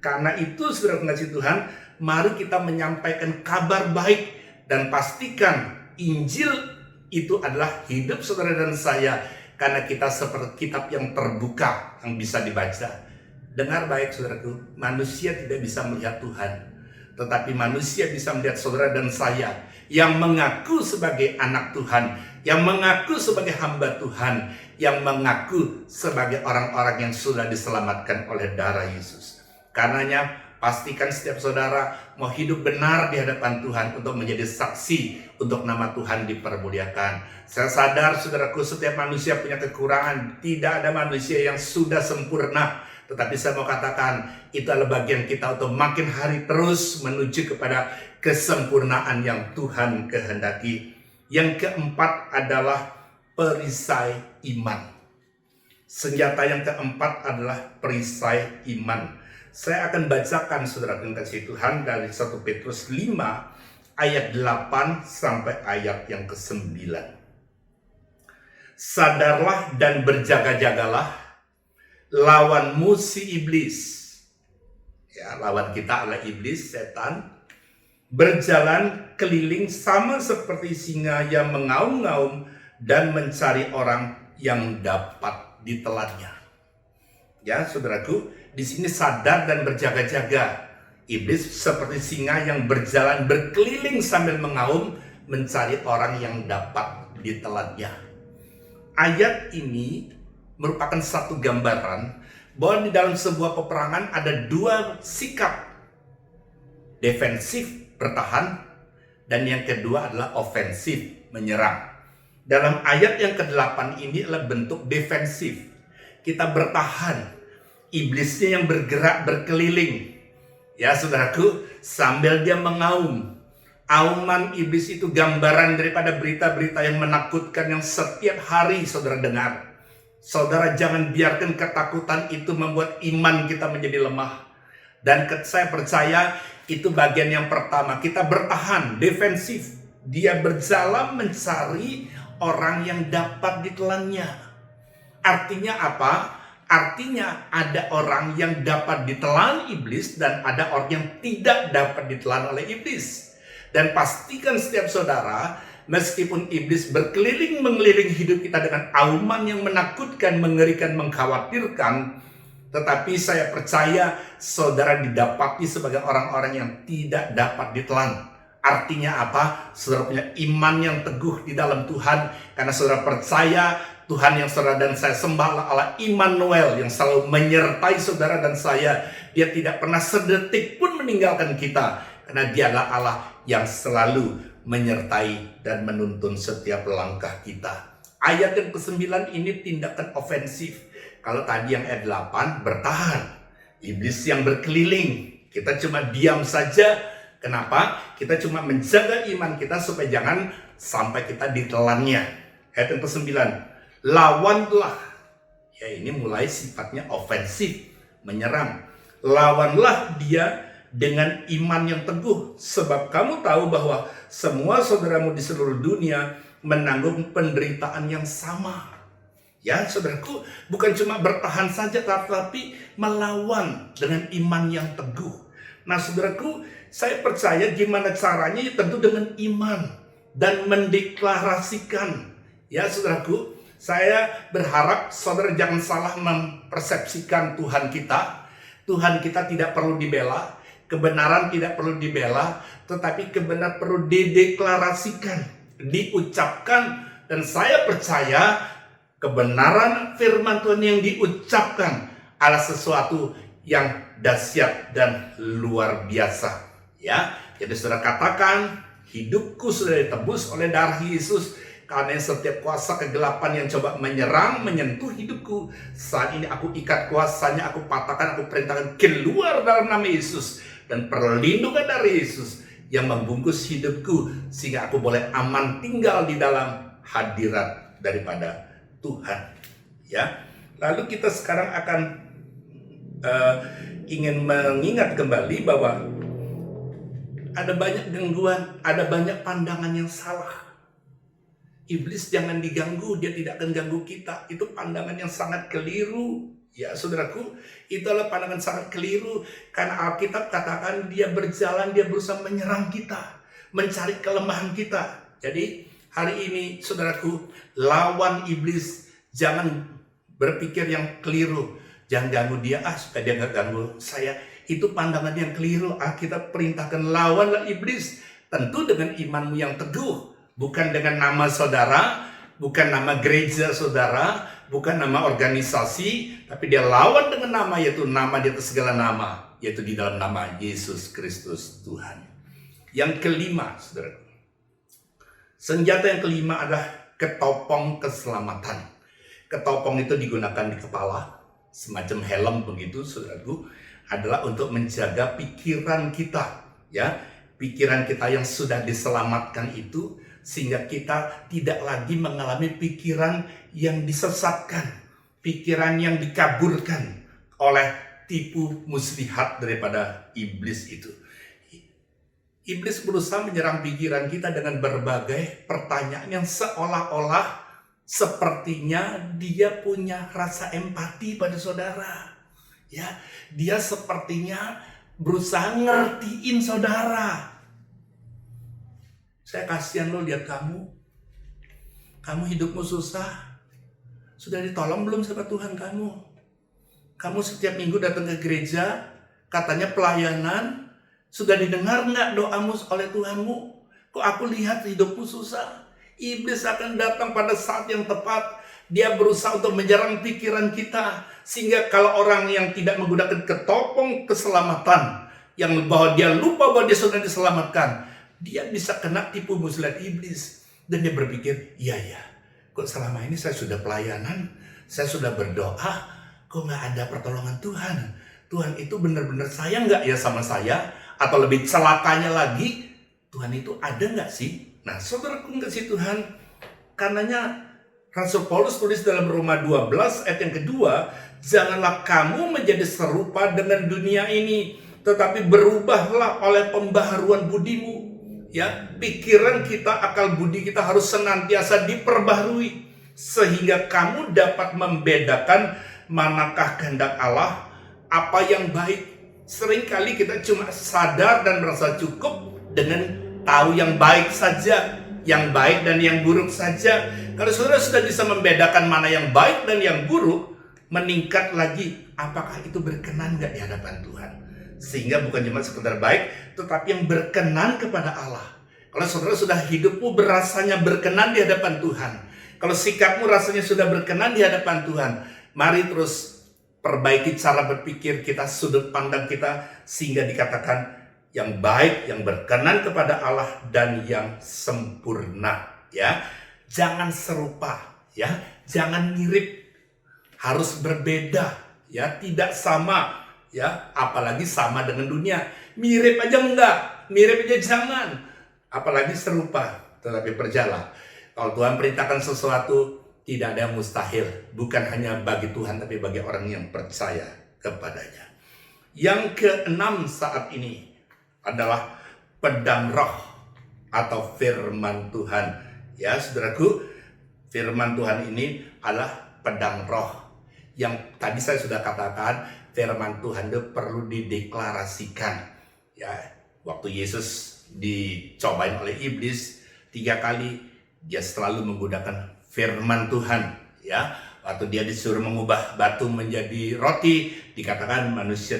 karena itu saudara pengasih Tuhan, mari kita menyampaikan kabar baik dan pastikan Injil itu adalah hidup saudara dan saya, karena kita seperti kitab yang terbuka yang bisa dibaca. Dengar baik saudaraku, manusia tidak bisa melihat Tuhan, tetapi manusia bisa melihat saudara dan saya yang mengaku sebagai anak Tuhan, yang mengaku sebagai hamba Tuhan, yang mengaku sebagai orang-orang yang sudah diselamatkan oleh darah Yesus. Karenanya pastikan setiap saudara mau hidup benar di hadapan Tuhan untuk menjadi saksi untuk nama Tuhan dipermuliakan. Saya sadar saudaraku, setiap manusia punya kekurangan, tidak ada manusia yang sudah sempurna. Tetapi saya mau katakan, itu adalah bagian kita untuk makin hari terus menuju kepada kesempurnaan yang Tuhan kehendaki. Yang keempat adalah perisai iman. Senjata yang keempat adalah perisai iman. Saya akan bacakan saudara yang kasih Tuhan dari 1 Petrus 5 ayat 8 sampai ayat yang ke-9. Sadarlah dan berjaga-jagalah, lawanmu si iblis. Ya, lawan kita adalah iblis, setan. Berjalan keliling sama seperti singa yang mengaum-ngaum dan mencari orang yang dapat ditelannya. Ya, saudaraku, di sini sadar dan berjaga-jaga. Iblis seperti singa yang berjalan berkeliling sambil mengaum mencari orang yang dapat ditelannya. Ayat ini merupakan satu gambaran bahwa di dalam sebuah peperangan ada dua sikap. Defensif, bertahan, dan yang kedua adalah ofensif, menyerang. Dalam ayat yang ke-8 ini adalah bentuk defensif. Kita bertahan. Iblisnya yang bergerak berkeliling. Ya saudaraku, sambil dia mengaum. Auman iblis itu gambaran daripada berita-berita yang menakutkan yang setiap hari saudara dengar. Saudara jangan biarkan ketakutan itu membuat iman kita menjadi lemah. Dan saya percaya itu bagian yang pertama. Kita bertahan, defensif. Dia berjalan mencari orang yang dapat ditelannya. Artinya apa? Artinya ada orang yang dapat ditelan iblis dan ada orang yang tidak dapat ditelan oleh iblis. Dan pastikan setiap saudara, meskipun iblis berkeliling mengelilingi hidup kita dengan auman yang menakutkan, mengerikan, mengkhawatirkan, tetapi saya percaya saudara didapati sebagai orang-orang yang tidak dapat ditelan. Artinya apa? Saudara punya iman yang teguh di dalam Tuhan, karena saudara percaya Tuhan yang saudara dan saya sembah adalah Allah Immanuel yang selalu menyertai saudara dan saya. Dia tidak pernah sedetik pun meninggalkan kita, karena Dia adalah Allah yang selalu menyertai dan menuntun setiap langkah kita. Ayat yang ke-9 ini tindakan ofensif. Kalau tadi yang ayat 8 bertahan, iblis yang berkeliling, kita cuma diam saja. Kenapa? Kita cuma menjaga iman kita supaya jangan sampai kita ditelannya. Ayat yang ke-9, lawanlah. Ya, ini mulai sifatnya ofensif, menyerang. Lawanlah dia dengan iman yang teguh, sebab kamu tahu bahwa semua saudaramu di seluruh dunia menanggung penderitaan yang sama. Ya, saudaraku, bukan cuma bertahan saja, tetapi melawan dengan iman yang teguh. Nah, saudaraku, saya percaya gimana caranya, ya tentu dengan iman dan mendeklarasikan. Ya, saudaraku, saya berharap saudara jangan salah mempersepsikan Tuhan kita. Tuhan kita tidak perlu dibela, kebenaran tidak perlu dibela, tetapi kebenaran perlu dideklarasikan, diucapkan, dan saya percaya kebenaran firman Tuhan yang diucapkan adalah sesuatu yang dahsyat dan luar biasa. Ya, jadi saudara katakan, hidupku sudah ditebus oleh darah Yesus, karena setiap kuasa kegelapan yang coba menyerang, menyentuh hidupku, saat ini aku ikat kuasanya, aku patahkan, aku perintahkan keluar dalam nama Yesus, dan perlindungan dari Yesus yang membungkus hidupku, sehingga aku boleh aman tinggal di dalam hadirat daripada Tuhan. Ya, lalu kita sekarang akan ingin mengingat kembali bahwa ada banyak gangguan, ada banyak pandangan yang salah. Iblis jangan diganggu, dia tidak akan ganggu kita. Itu pandangan yang sangat keliru. Ya, saudaraku, itu adalah pandangan sangat keliru, karena Alkitab katakan dia berjalan, dia berusaha menyerang kita, mencari kelemahan kita. Jadi hari ini, saudaraku, lawan iblis. Jangan berpikir yang keliru. Jangan ganggu dia, supaya dia nggak ganggu saya. Itu pandangan yang keliru. Kita perintahkan lawanlah iblis. Tentu dengan imanmu yang teguh. Bukan dengan nama saudara, bukan nama gereja saudara, bukan nama organisasi, tapi dia lawan dengan nama, yaitu nama di atas segala nama, yaitu di dalam nama Yesus Kristus Tuhan. Yang kelima, saudara. Senjata yang kelima adalah ketopong keselamatan. Ketopong itu digunakan di kepala, semacam helm begitu, saudaraku, adalah untuk menjaga pikiran kita, ya, pikiran kita yang sudah diselamatkan itu, sehingga kita tidak lagi mengalami pikiran yang disesatkan, pikiran yang dikaburkan oleh tipu muslihat daripada iblis itu. Iblis berusaha menyerang pikiran kita dengan berbagai pertanyaan yang seolah-olah sepertinya dia punya rasa empati pada saudara. Ya, dia sepertinya berusaha ngertiin saudara. Saya kasihan lo lihat kamu hidupmu susah. Sudah ditolong belum sama Tuhan kamu? Kamu setiap minggu datang ke gereja, katanya pelayanan. Sudah didengar nggak doamu oleh Tuhanmu? Kok aku lihat hidupmu susah? Iblis akan datang pada saat yang tepat. Dia berusaha untuk menyerang pikiran kita. Sehingga kalau orang yang tidak menggunakan ketopong keselamatan, yang bahwa dia lupa bahwa dia sudah diselamatkan, dia bisa kena tipu muslihat iblis. Dan dia berpikir, iya, kok selama ini saya sudah pelayanan, saya sudah berdoa, kok nggak ada pertolongan Tuhan? Tuhan itu benar-benar sayang nggak ya sama saya? Atau lebih celakanya lagi, Tuhan itu ada nggak sih? Nah, saudaraku kasih Tuhan, karenanya Rasul Paulus tulis dalam Roma 12 ayat yang kedua, janganlah kamu menjadi serupa dengan dunia ini, tetapi berubahlah oleh pembaharuan budimu. Ya, pikiran kita, akal budi kita harus senantiasa diperbaharui sehingga kamu dapat membedakan manakah kehendak Allah, apa yang baik. Seringkali kita cuma sadar dan merasa cukup dengan tahu yang baik saja, yang baik dan yang buruk saja. Kalau saudara sudah bisa membedakan mana yang baik dan yang buruk, meningkat lagi, apakah itu berkenan nggak di hadapan Tuhan? Sehingga bukan cuma sekedar baik, tetapi yang berkenan kepada Allah. Kalau saudara sudah hidupmu berasanya berkenan di hadapan Tuhan, kalau sikapmu rasanya sudah berkenan di hadapan Tuhan, mari terus perbaiki cara berpikir kita, sudut pandang kita, sehingga dikatakan yang baik, yang berkenan kepada Allah, dan yang sempurna. Ya, jangan serupa, ya, jangan mirip, harus berbeda, ya, tidak sama, ya, apalagi sama dengan dunia. Mirip aja enggak, mirip aja jangan, apalagi serupa, tetapi berjalan. Kalau Tuhan perintahkan sesuatu, tidak ada yang mustahil, bukan hanya bagi Tuhan, tapi bagi orang yang percaya kepadanya. Yang keenam saat ini adalah pedang roh atau firman Tuhan. Ya, saudaraku, firman Tuhan ini adalah pedang roh. Yang tadi saya sudah katakan, firman Tuhan itu perlu dideklarasikan. Ya, waktu Yesus dicobain oleh iblis 3 kali, dia selalu menggunakan firman Tuhan. Ya, waktu dia disuruh mengubah batu menjadi roti, dikatakan manusia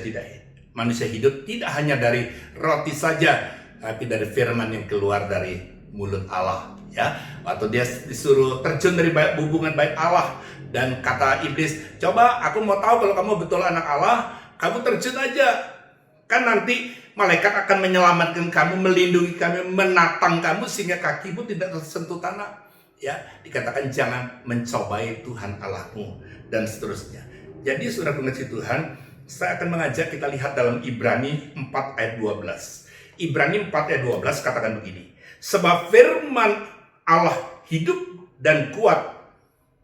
hidup tidak hanya dari roti saja, tapi dari firman yang keluar dari mulut Allah. Ya, waktu dia disuruh terjun dari hubungan baik Allah, dan kata iblis, coba aku mau tahu kalau kamu betul anak Allah, kamu terjun aja, kan nanti malaikat akan menyelamatkan kamu, melindungi kamu, menatang kamu sehingga kakimu tidak tersentuh tanah. Ya, dikatakan jangan mencobai Tuhan Allahmu, dan seterusnya. Jadi saudara pengasih Tuhan, saya akan mengajak kita lihat dalam Ibrani 4 ayat 12. Ibrani 4 ayat 12 katakan begini, sebab firman Allah hidup dan kuat.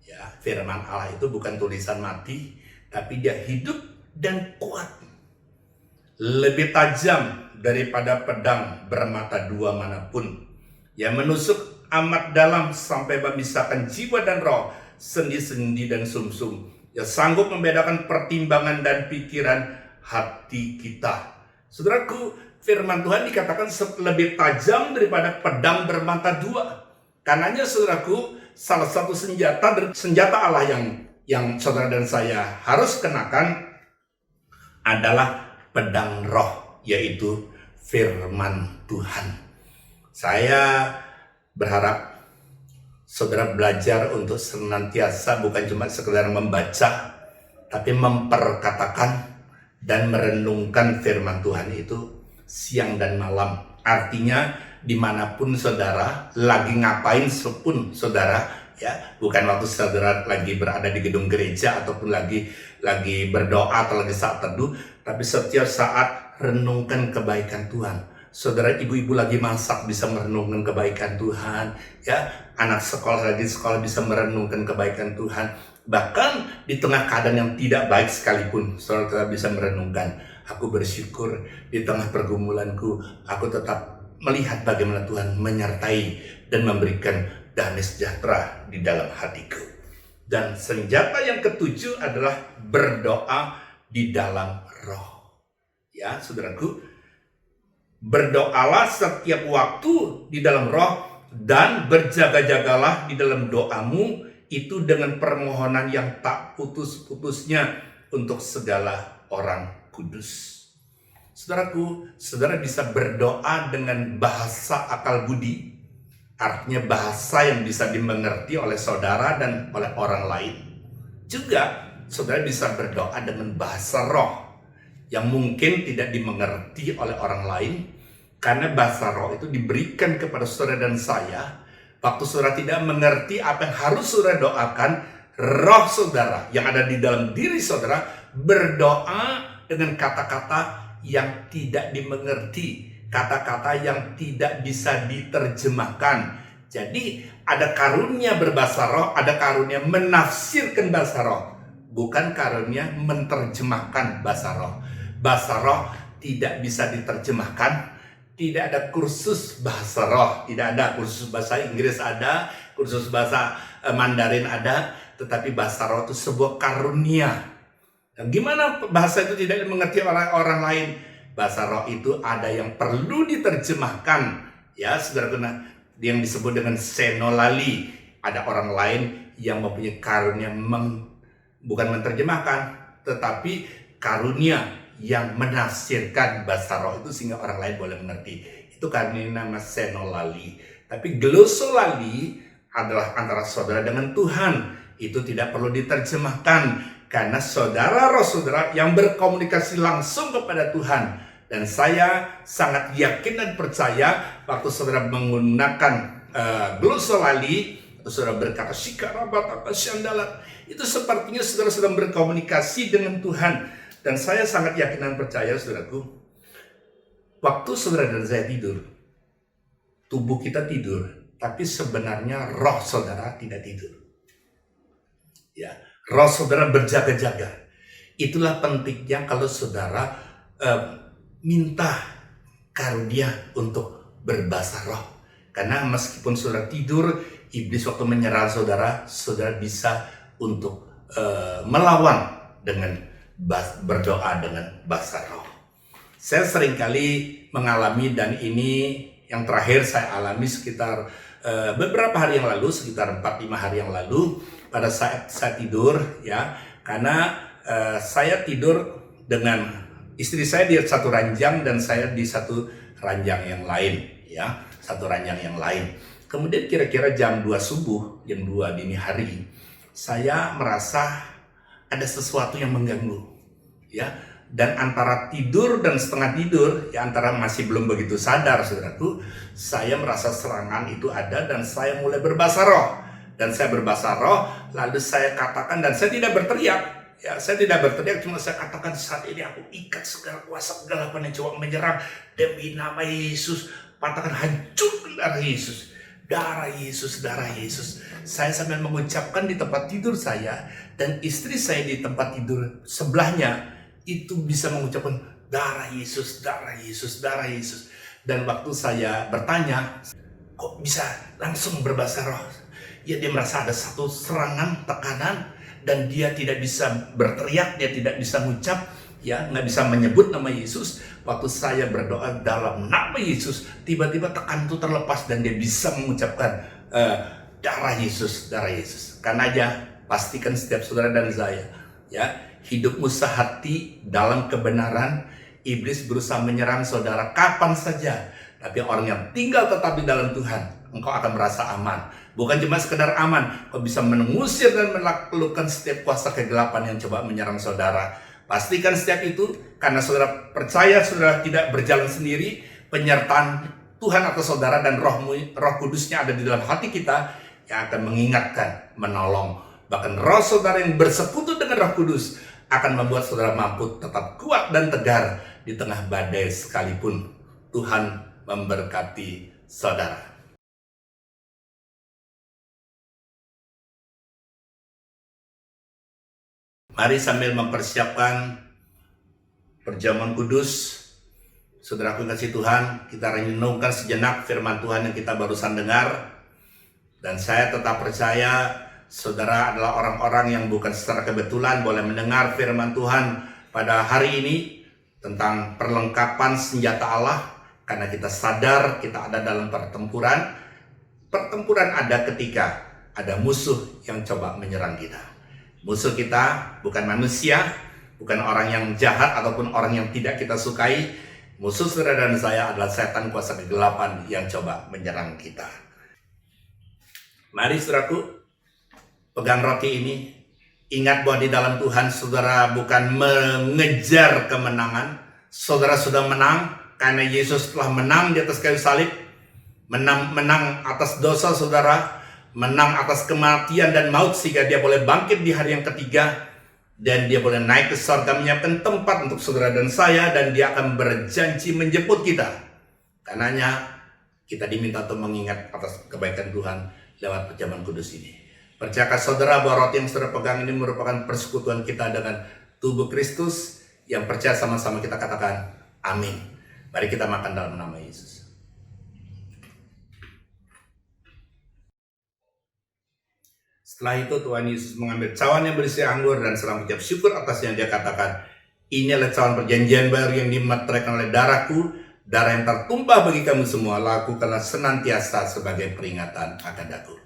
Ya, firman Allah itu bukan tulisan mati, tapi dia hidup dan kuat, lebih tajam daripada pedang bermata dua manapun, yang menusuk amat dalam sampai memisahkan jiwa dan roh, sendi-sendi dan sumsum, yang sanggup membedakan pertimbangan dan pikiran hati kita. Saudaraku, firman Tuhan dikatakan lebih tajam daripada pedang bermata dua. Karenanya saudaraku, salah satu senjata Allah yang saudara dan saya harus kenakan adalah pedang roh, yaitu firman Tuhan. Saya berharap saudara belajar untuk senantiasa bukan cuma sekedar membaca, tapi memperkatakan dan merenungkan firman Tuhan itu siang dan malam. Artinya dimanapun saudara lagi ngapain pun saudara, ya, bukan waktu saudara lagi berada di gedung gereja ataupun lagi berdoa atau lagi saat teduh, tapi setiap saat renungkan kebaikan Tuhan. Saudara, ibu-ibu lagi masak bisa merenungkan kebaikan Tuhan, ya. anak sekolah lagi sekolah bisa merenungkan kebaikan Tuhan. Bahkan di tengah keadaan yang tidak baik sekalipun, saudara tetap bisa merenungkan. Aku bersyukur di tengah pergumulanku, aku tetap melihat bagaimana Tuhan menyertai dan memberikan damai sejahtera di dalam hatiku. Dan senjata yang ketujuh adalah berdoa di dalam roh. Ya, saudaraku, berdoalah setiap waktu di dalam roh dan berjaga-jagalah di dalam doamu itu dengan permohonan yang tak putus-putusnya untuk segala orang kudus. Saudaraku, saudara bisa berdoa dengan bahasa akal budi, artinya bahasa yang bisa dimengerti oleh saudara dan oleh orang lain. Juga saudara bisa berdoa dengan bahasa roh yang mungkin tidak dimengerti oleh orang lain, karena bahasa roh itu diberikan kepada saudara dan saya. Waktu saudara tidak mengerti apa yang harus saudara doakan, roh saudara yang ada di dalam diri saudara berdoa dengan kata-kata yang tidak dimengerti, kata-kata yang tidak bisa diterjemahkan. Jadi ada karunia berbahasa roh, ada karunia menafsirkan bahasa roh, bukan karunia menerjemahkan bahasa roh. Bahasa roh tidak bisa diterjemahkan. Tidak ada kursus bahasa roh, tidak ada kursus bahasa Inggris, ada kursus bahasa Mandarin ada, tetapi bahasa roh itu sebuah karunia. Dan gimana bahasa itu tidak dimengerti oleh orang lain? Bahasa roh itu ada yang perlu diterjemahkan, ya saudara, yang disebut dengan senolali. Ada orang lain yang mempunyai karunia bukan menerjemahkan, tetapi karunia yang menafsirkan bahasa roh itu sehingga orang lain boleh mengerti. Itu karunia nama senolali. Tapi glosolali adalah antara saudara dengan Tuhan. Itu tidak perlu diterjemahkan, karena saudara roh saudara yang berkomunikasi langsung kepada Tuhan. Dan saya sangat yakin dan percaya waktu saudara menggunakan glosolali, saudara berkata shikarabat syandalat, itu sepertinya saudara sedang berkomunikasi dengan Tuhan. Dan saya sangat yakin dan percaya, saudaraku, waktu saudara dan saya tidur, tubuh kita tidur, tapi sebenarnya roh saudara tidak tidur. Ya, roh saudara berjaga-jaga. Itulah pentingnya kalau saudara minta karunia untuk berbahasa roh. Karena meskipun saudara tidur, iblis waktu menyerang saudara, saudara bisa untuk melawan dengan berdoa dengan bahasa roh. Saya seringkali mengalami, dan ini yang terakhir saya alami sekitar beberapa hari yang lalu, sekitar 4-5 hari yang lalu, pada saat saya tidur, ya, karena saya tidur dengan istri saya di satu ranjang dan saya di satu ranjang yang lain, ya, satu ranjang yang lain. Kemudian kira-kira jam 2 subuh, jam 2 dini hari, saya merasa ada sesuatu yang mengganggu, ya, dan antara tidur dan setengah tidur, ya, antara masih belum begitu sadar, saudaraku, saya merasa serangan itu ada dan saya mulai berbahasa roh. Dan saya berbahasa roh, lalu saya katakan, dan saya tidak berteriak, ya, saya tidak berteriak, cuma saya katakan, saat ini aku ikat segala kuasa kegelapan yang coba menyerang, demi nama Yesus, patahkan, hancurkan darah Yesus. Darah Yesus, darah Yesus. Saya sambil mengucapkan di tempat tidur saya, dan istri saya di tempat tidur sebelahnya itu bisa mengucapkan darah Yesus, darah Yesus, darah Yesus. Dan waktu saya bertanya, kok bisa langsung berbahasa roh? Ya, dia merasa ada satu serangan, tekanan, dan dia tidak bisa berteriak, dia tidak bisa mengucap, ya, nggak bisa menyebut nama Yesus. Waktu saya berdoa dalam nama Yesus, tiba-tiba tekan itu terlepas dan dia bisa mengucapkan darah Yesus, darah Yesus. Karena aja pastikan setiap saudara dan saya, ya, hidupmu sehati dalam kebenaran. Iblis berusaha menyerang saudara kapan saja, tapi orang yang tinggal tetap di dalam Tuhan, engkau akan merasa aman. Bukan cuma sekedar aman, kau bisa mengusir dan menaklukkan setiap kuasa kegelapan yang coba menyerang saudara. Pastikan setiap itu, karena saudara percaya saudara tidak berjalan sendiri, penyertaan Tuhan atas saudara dan Roh Kudusnya ada di dalam hati kita yang akan mengingatkan, menolong. Bahkan roh saudara yang bersekutu dengan Roh Kudus akan membuat saudara mampu tetap kuat dan tegar di tengah badai sekalipun. Tuhan memberkati saudara. Mari sambil mempersiapkan perjamuan kudus, saudaraku yang kasih Tuhan, kita renungkan sejenak firman Tuhan yang kita barusan dengar. Dan saya tetap percaya saudara adalah orang-orang yang bukan secara kebetulan boleh mendengar firman Tuhan pada hari ini tentang perlengkapan senjata Allah, karena kita sadar kita ada dalam pertempuran. Pertempuran ada ketika ada musuh yang coba menyerang kita. Musuh kita bukan manusia, bukan orang yang jahat ataupun orang yang tidak kita sukai. Musuh saudara dan saya adalah setan kuasa kegelapan yang coba menyerang kita. Mari saudaraku, pegang roti ini. Ingat bahwa di dalam Tuhan saudara bukan mengejar kemenangan. Saudara sudah menang karena Yesus telah menang di atas kayu salib. Menang atas dosa saudara, menang atas kematian dan maut, sehingga dia boleh bangkit di hari yang ketiga. Dan dia boleh naik ke surga menyiapkan tempat untuk saudara dan saya. Dan dia akan berjanji menjemput kita. Karenanya kita diminta untuk mengingat atas kebaikan Tuhan lewat perjamuan kudus ini. Percayakah saudara bahwa roti yang saudara pegang ini merupakan persekutuan kita dengan tubuh Kristus? Yang percaya sama-sama kita katakan amin. Mari kita makan dalam nama Yesus. Setelah itu Tuhan Yesus mengambil cawan yang berisi anggur dan setelah mengucap syukur atasnya dia katakan, ini adalah cawan perjanjian baru yang dimeteraikan oleh darahku, darah yang tertumpah bagi kamu semua. Lakukanlah senantiasa sebagai peringatan akan aku.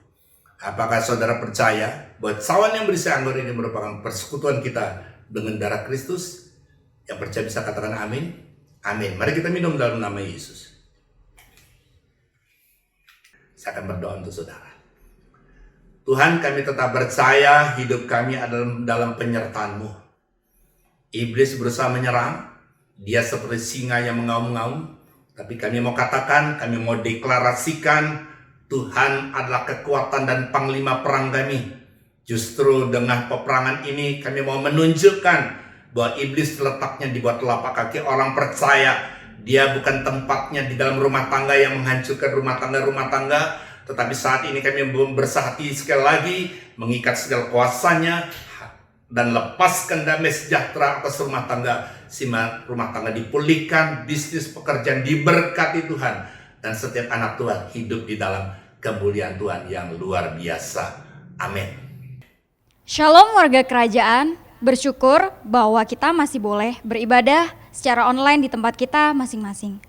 Apakah saudara percaya bahwa cawan yang berisi anggur ini merupakan persekutuan kita dengan darah Kristus? Yang percaya bisa katakan amin. Amin. Mari kita minum dalam nama Yesus. Saya akan berdoa untuk saudara. Tuhan, kami tetap percaya hidup kami adalah dalam penyertaan-Mu. Iblis berusaha menyerang, dia seperti singa yang mengaum-ngaum. Tapi kami mau katakan, kami mau deklarasikan, Tuhan adalah kekuatan dan panglima perang kami. Justru dengan peperangan ini kami mau menunjukkan bahwa iblis letaknya di bawah telapak kaki orang percaya. Dia bukan tempatnya di dalam rumah tangga yang menghancurkan rumah tangga. Tetapi saat ini kami bersahati sekali lagi, mengikat segala kuasanya, dan lepaskan damai sejahtera atas rumah tangga. Sehingga rumah tangga dipulihkan, bisnis pekerjaan diberkati Tuhan. Dan setiap anak Tuhan hidup di dalam kemuliaan Tuhan yang luar biasa. Amin. Shalom warga kerajaan, bersyukur bahwa kita masih boleh beribadah secara online di tempat kita masing-masing.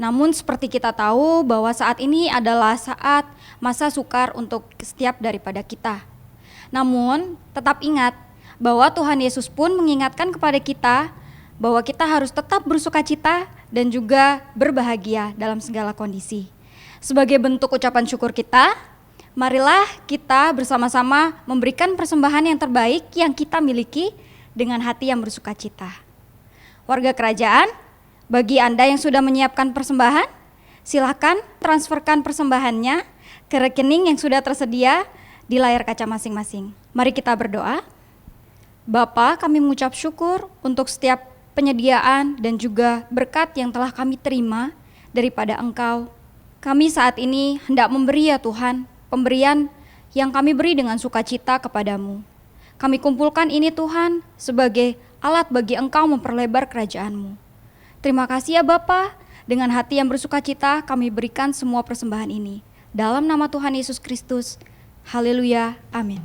Namun seperti kita tahu bahwa saat ini adalah saat masa sukar untuk setiap daripada kita. Namun tetap ingat bahwa Tuhan Yesus pun mengingatkan kepada kita bahwa kita harus tetap bersukacita dan juga berbahagia dalam segala kondisi. Sebagai bentuk ucapan syukur kita, marilah kita bersama-sama memberikan persembahan yang terbaik yang kita miliki dengan hati yang bersukacita. Warga kerajaan, bagi Anda yang sudah menyiapkan persembahan, silakan transferkan persembahannya ke rekening yang sudah tersedia di layar kaca masing-masing. Mari kita berdoa. Bapa, kami mengucap syukur untuk setiap penyediaan dan juga berkat yang telah kami terima daripada Engkau. Kami saat ini hendak memberi ya Tuhan, pemberian yang kami beri dengan sukacita kepadamu. Kami kumpulkan ini Tuhan sebagai alat bagi Engkau memperlebar kerajaan-Mu. Terima kasih ya Bapa, dengan hati yang bersukacita kami berikan semua persembahan ini. Dalam nama Tuhan Yesus Kristus, haleluya, amin.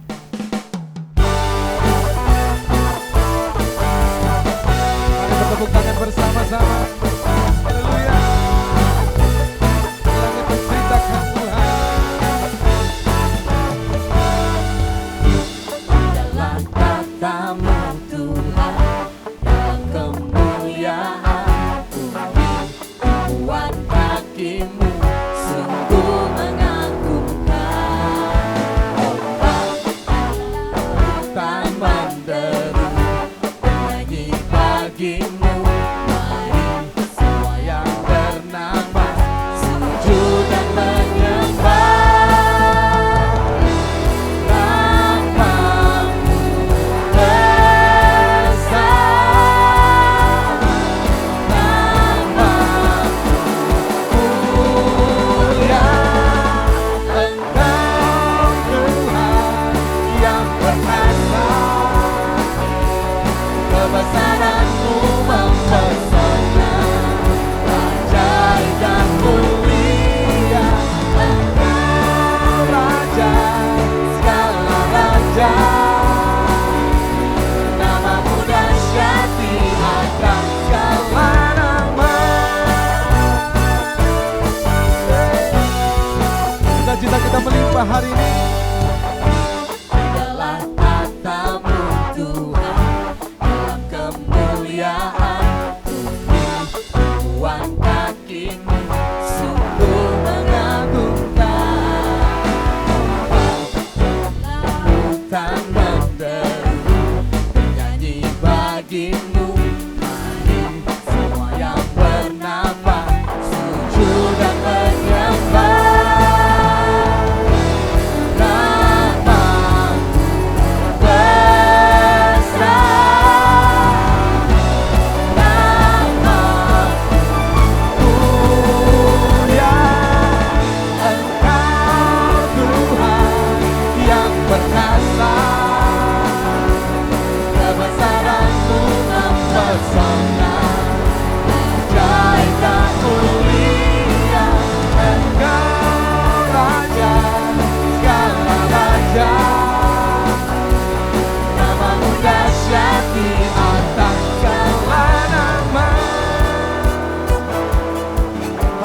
Mari bertepuk tangan bersama-sama. Haleluya. Langit menceritakan Tuhan. Dalam tatamu Tuhan, dalam kemuliaan buat kakimu sungguh mengagumkan. Ombak tak menderu, bernyanyi bagimu. Mari Raja, namamu dahsyat di atas segala nama. Cita-cita kita melimpah hari ini. Dalam tatamu Tuhan, dalam kemuliaan Tuhan kakimu sungguh mengagumkan. Lautan menderu menyanyi bagimu. Mari semua yang bernafas sujud dan menyembah.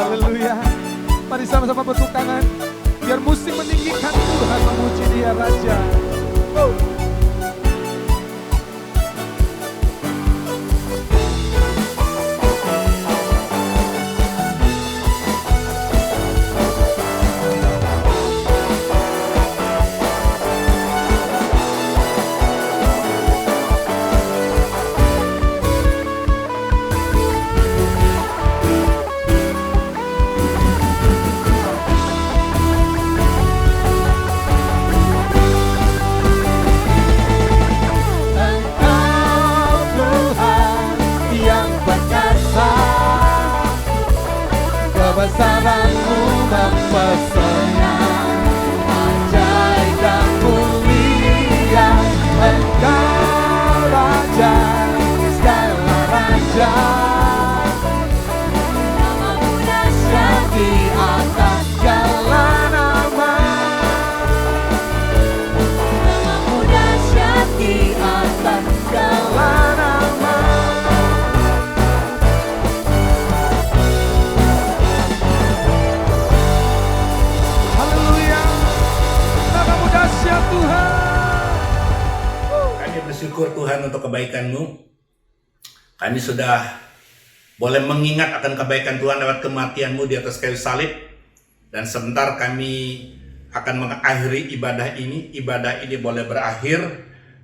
Haleluya. Mari sama-sama bertepuk tangan. Biar musik meninggikan Tuhan, memuji Dia Raja. Kebesaranmu mempesona, ajaib dan mulia. Engkau Raja, segala raja. Namamu dahsyat di atas segala nama. Namamu dahsyat di atas segala nama. Dahsyat Tuhan. Kami bersyukur Tuhan untuk kebaikan-Mu. Kami sudah boleh mengingat akan kebaikan Tuhan lewat kematian-Mu di atas kayu salib. Dan sebentar kami akan mengakhiri ibadah ini. Ibadah ini boleh berakhir,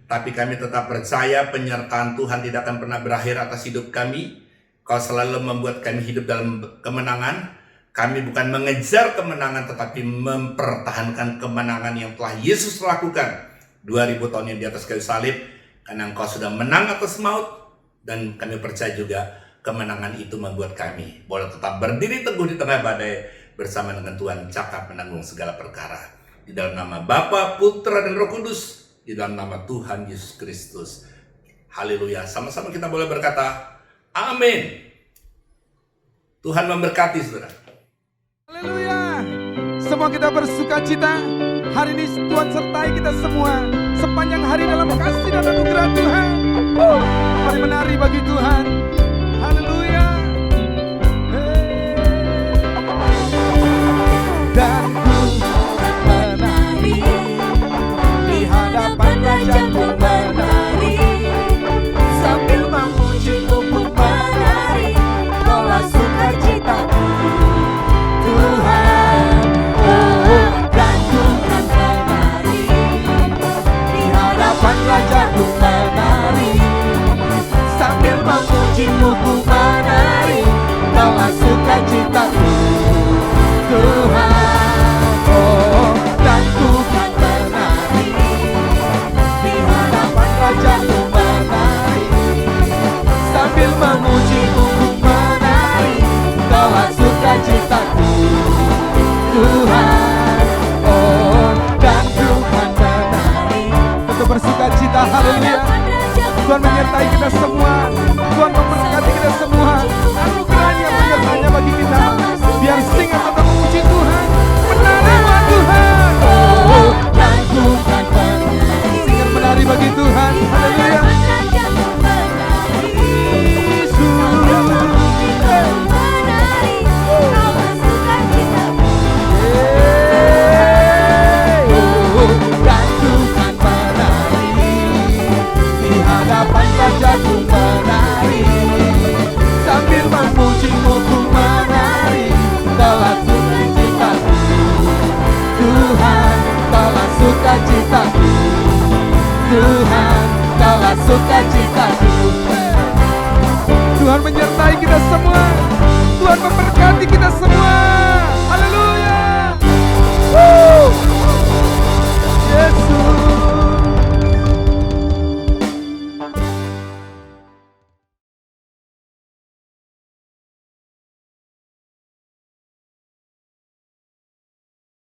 tapi kami tetap percaya penyertaan Tuhan tidak akan pernah berakhir atas hidup kami. Kau selalu membuat kami hidup dalam kemenangan. Kami bukan mengejar kemenangan, tetapi mempertahankan kemenangan yang telah Yesus lakukan 2000 tahun yang di atas kayu salib. Karena Engkau sudah menang atas maut, dan kami percaya juga kemenangan itu membuat kami boleh tetap berdiri teguh di tengah badai bersama dengan Tuhan, cakap menanggung segala perkara. Di dalam nama Bapa, Putra, dan Roh Kudus, di dalam nama Tuhan Yesus Kristus. Haleluya. Sama-sama kita boleh berkata, amin. Tuhan memberkati, saudara. Haleluya. Semua kita bersuka cita. Hari ini Tuhan sertai kita semua sepanjang hari dalam kasih dan anugerah Tuhan. Mari menari bagi Tuhan. Haleluya. Dan ku menari di hadapan Raja-Ku menari, sambil memuji-Mu menari, bola sukacitaku Tuhan. Dan ku menari di hadapan Raja-Ku menari, sambil memuji-Mu menari, bola sukacitaku Tuhan. Dan ku menari di hadapan Raja-Ku menari, sambil memuji-Mu menari, doa sukacitaku Tuhan. Dan ku menari untuk bersukacita. Haleluya. Tuhan menyertai kita semua. Tuhan memberkati kita semua. Anugerahnya menyertainya bagi kita. Biar sing atau memuji Tuhan, menari buat Tuhan. Dan ku menari sukacitaku. Tuhan menyertai kita semua. Tuhan memberkati kita semua.